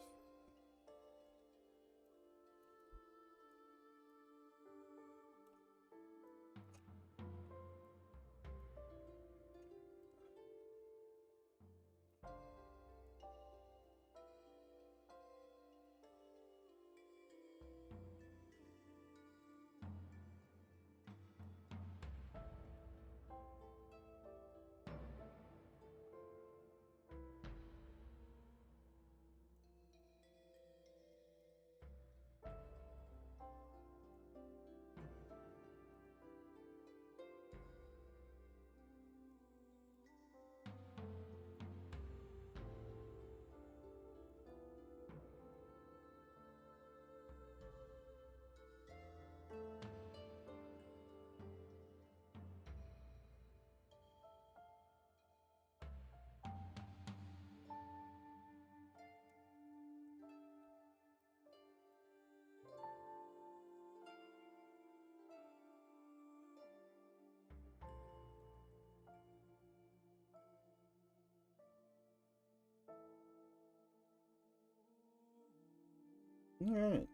Alright.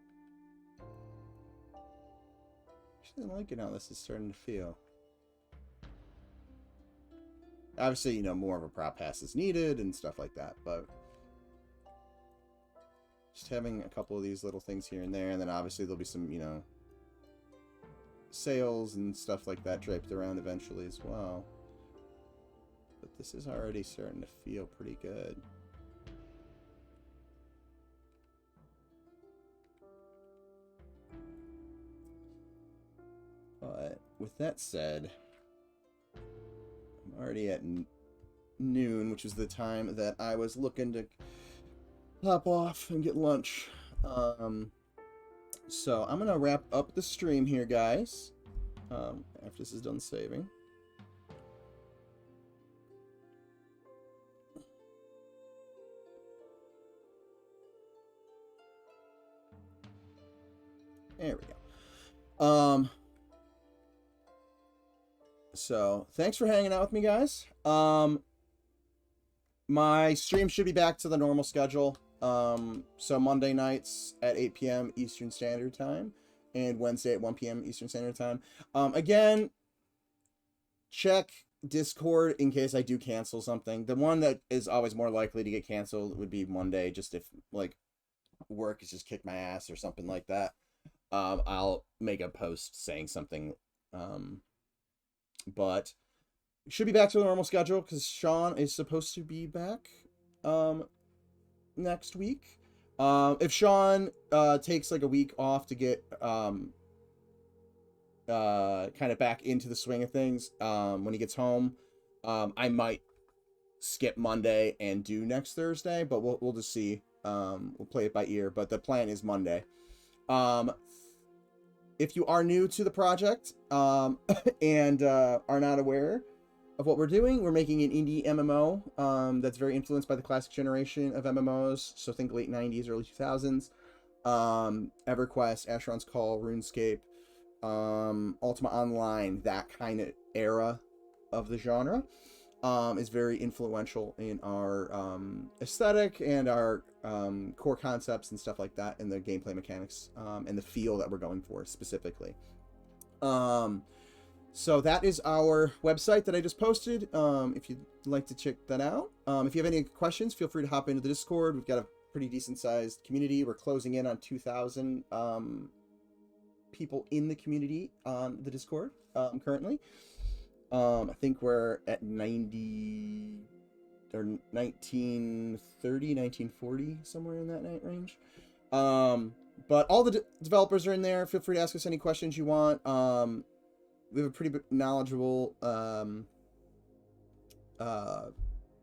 Actually, I like it how this is starting to feel. Obviously, you know, more of a prop pass is needed and stuff like that, but just having a couple of these little things here and there, and then obviously there'll be some, you know, sails and stuff like that draped around eventually as well. But this is already starting to feel pretty good. But with that said, I'm already at noon, which is the time that I was looking to hop off and get lunch. So I'm gonna wrap up the stream here, guys. After this is done saving. There we go. So thanks for hanging out with me, guys. My stream should be back to the normal schedule. So Monday nights at 8 p.m. Eastern Standard Time and Wednesday at 1 p.m. Eastern Standard Time. Again, check Discord in case I do cancel something. The one that is always more likely to get canceled would be Monday, just if like work has just kicked my ass or something like that. I'll make a post saying something. But should be back to the normal schedule because Sean is supposed to be back next week. If Sean takes like a week off to get kind of back into the swing of things when he gets home, I might skip Monday and do next Thursday, but we'll just see. We'll play it by ear, but the plan is Monday. If you are new to the project and are not aware of what we're doing, we're making an indie MMO that's very influenced by the classic generation of MMOs. So think late 90s, early 2000s. EverQuest, Asheron's Call, RuneScape, Ultima Online, that kind of era of the genre is very influential in our aesthetic and our core concepts and stuff like that, and the gameplay mechanics and the feel that we're going for specifically. So that is our website that I just posted. If you'd like to check that out. If you have any questions, feel free to hop into the Discord. We've got a pretty decent sized community. We're closing in on 2,000 people in the community on the Discord currently. I think we're at 90 or 1930, 1940, somewhere in that range. But all the developers are in there. Feel free to ask us any questions you want. We have a pretty knowledgeable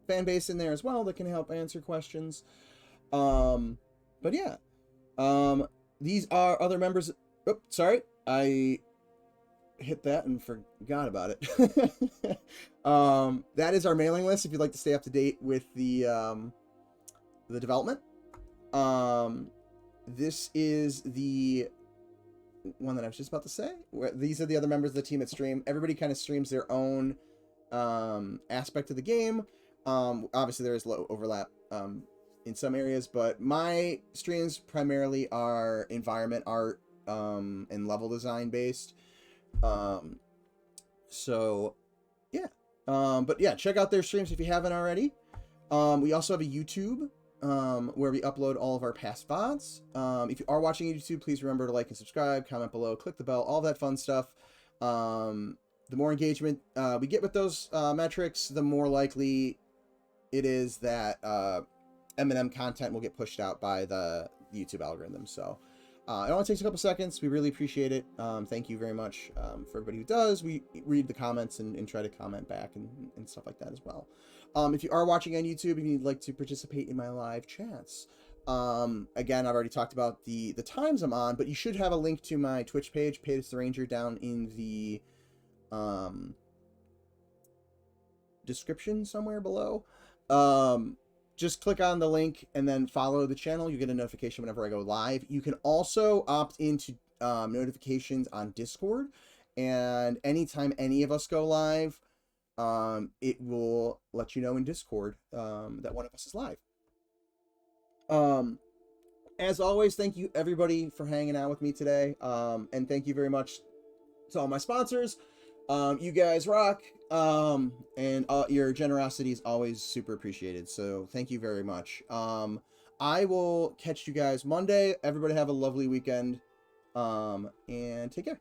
fan base in there as well that can help answer questions. But yeah, these are other members. Oh, sorry, I hit that and forgot about it. That is our mailing list if you'd like to stay up to date with the development. This is the one that I was just about to say. These are the other members of the team that stream. Everybody kind of streams their own aspect of the game. Obviously, there is low overlap in some areas, but my streams primarily are environment art and level design based. So yeah. But yeah, check out their streams if you haven't already. We also have a YouTube where we upload all of our past VODs. If you are watching YouTube, please remember to like and subscribe, comment below, click the bell, all that fun stuff. The more engagement we get with those metrics, the more likely it is that M&M content will get pushed out by the YouTube algorithm. So it only takes a couple seconds. We really appreciate it. Thank you very much for everybody who does. We read the comments and try to comment back and stuff like that as well. If you are watching on YouTube and you'd like to participate in my live chats, again, I've already talked about the times I'm on, but you should have a link to my Twitch page, Pace the Ranger, down in the description somewhere below. Just click on the link and then follow the channel. You get a notification whenever I go live. You can also opt into notifications on Discord, and anytime any of us go live, it will let you know in Discord that one of us is live. As always, thank you everybody for hanging out with me today, and thank you very much to all my sponsors. You guys rock, and your generosity is always super appreciated, so thank you very much. I will catch you guys Monday. Everybody have a lovely weekend, and take care.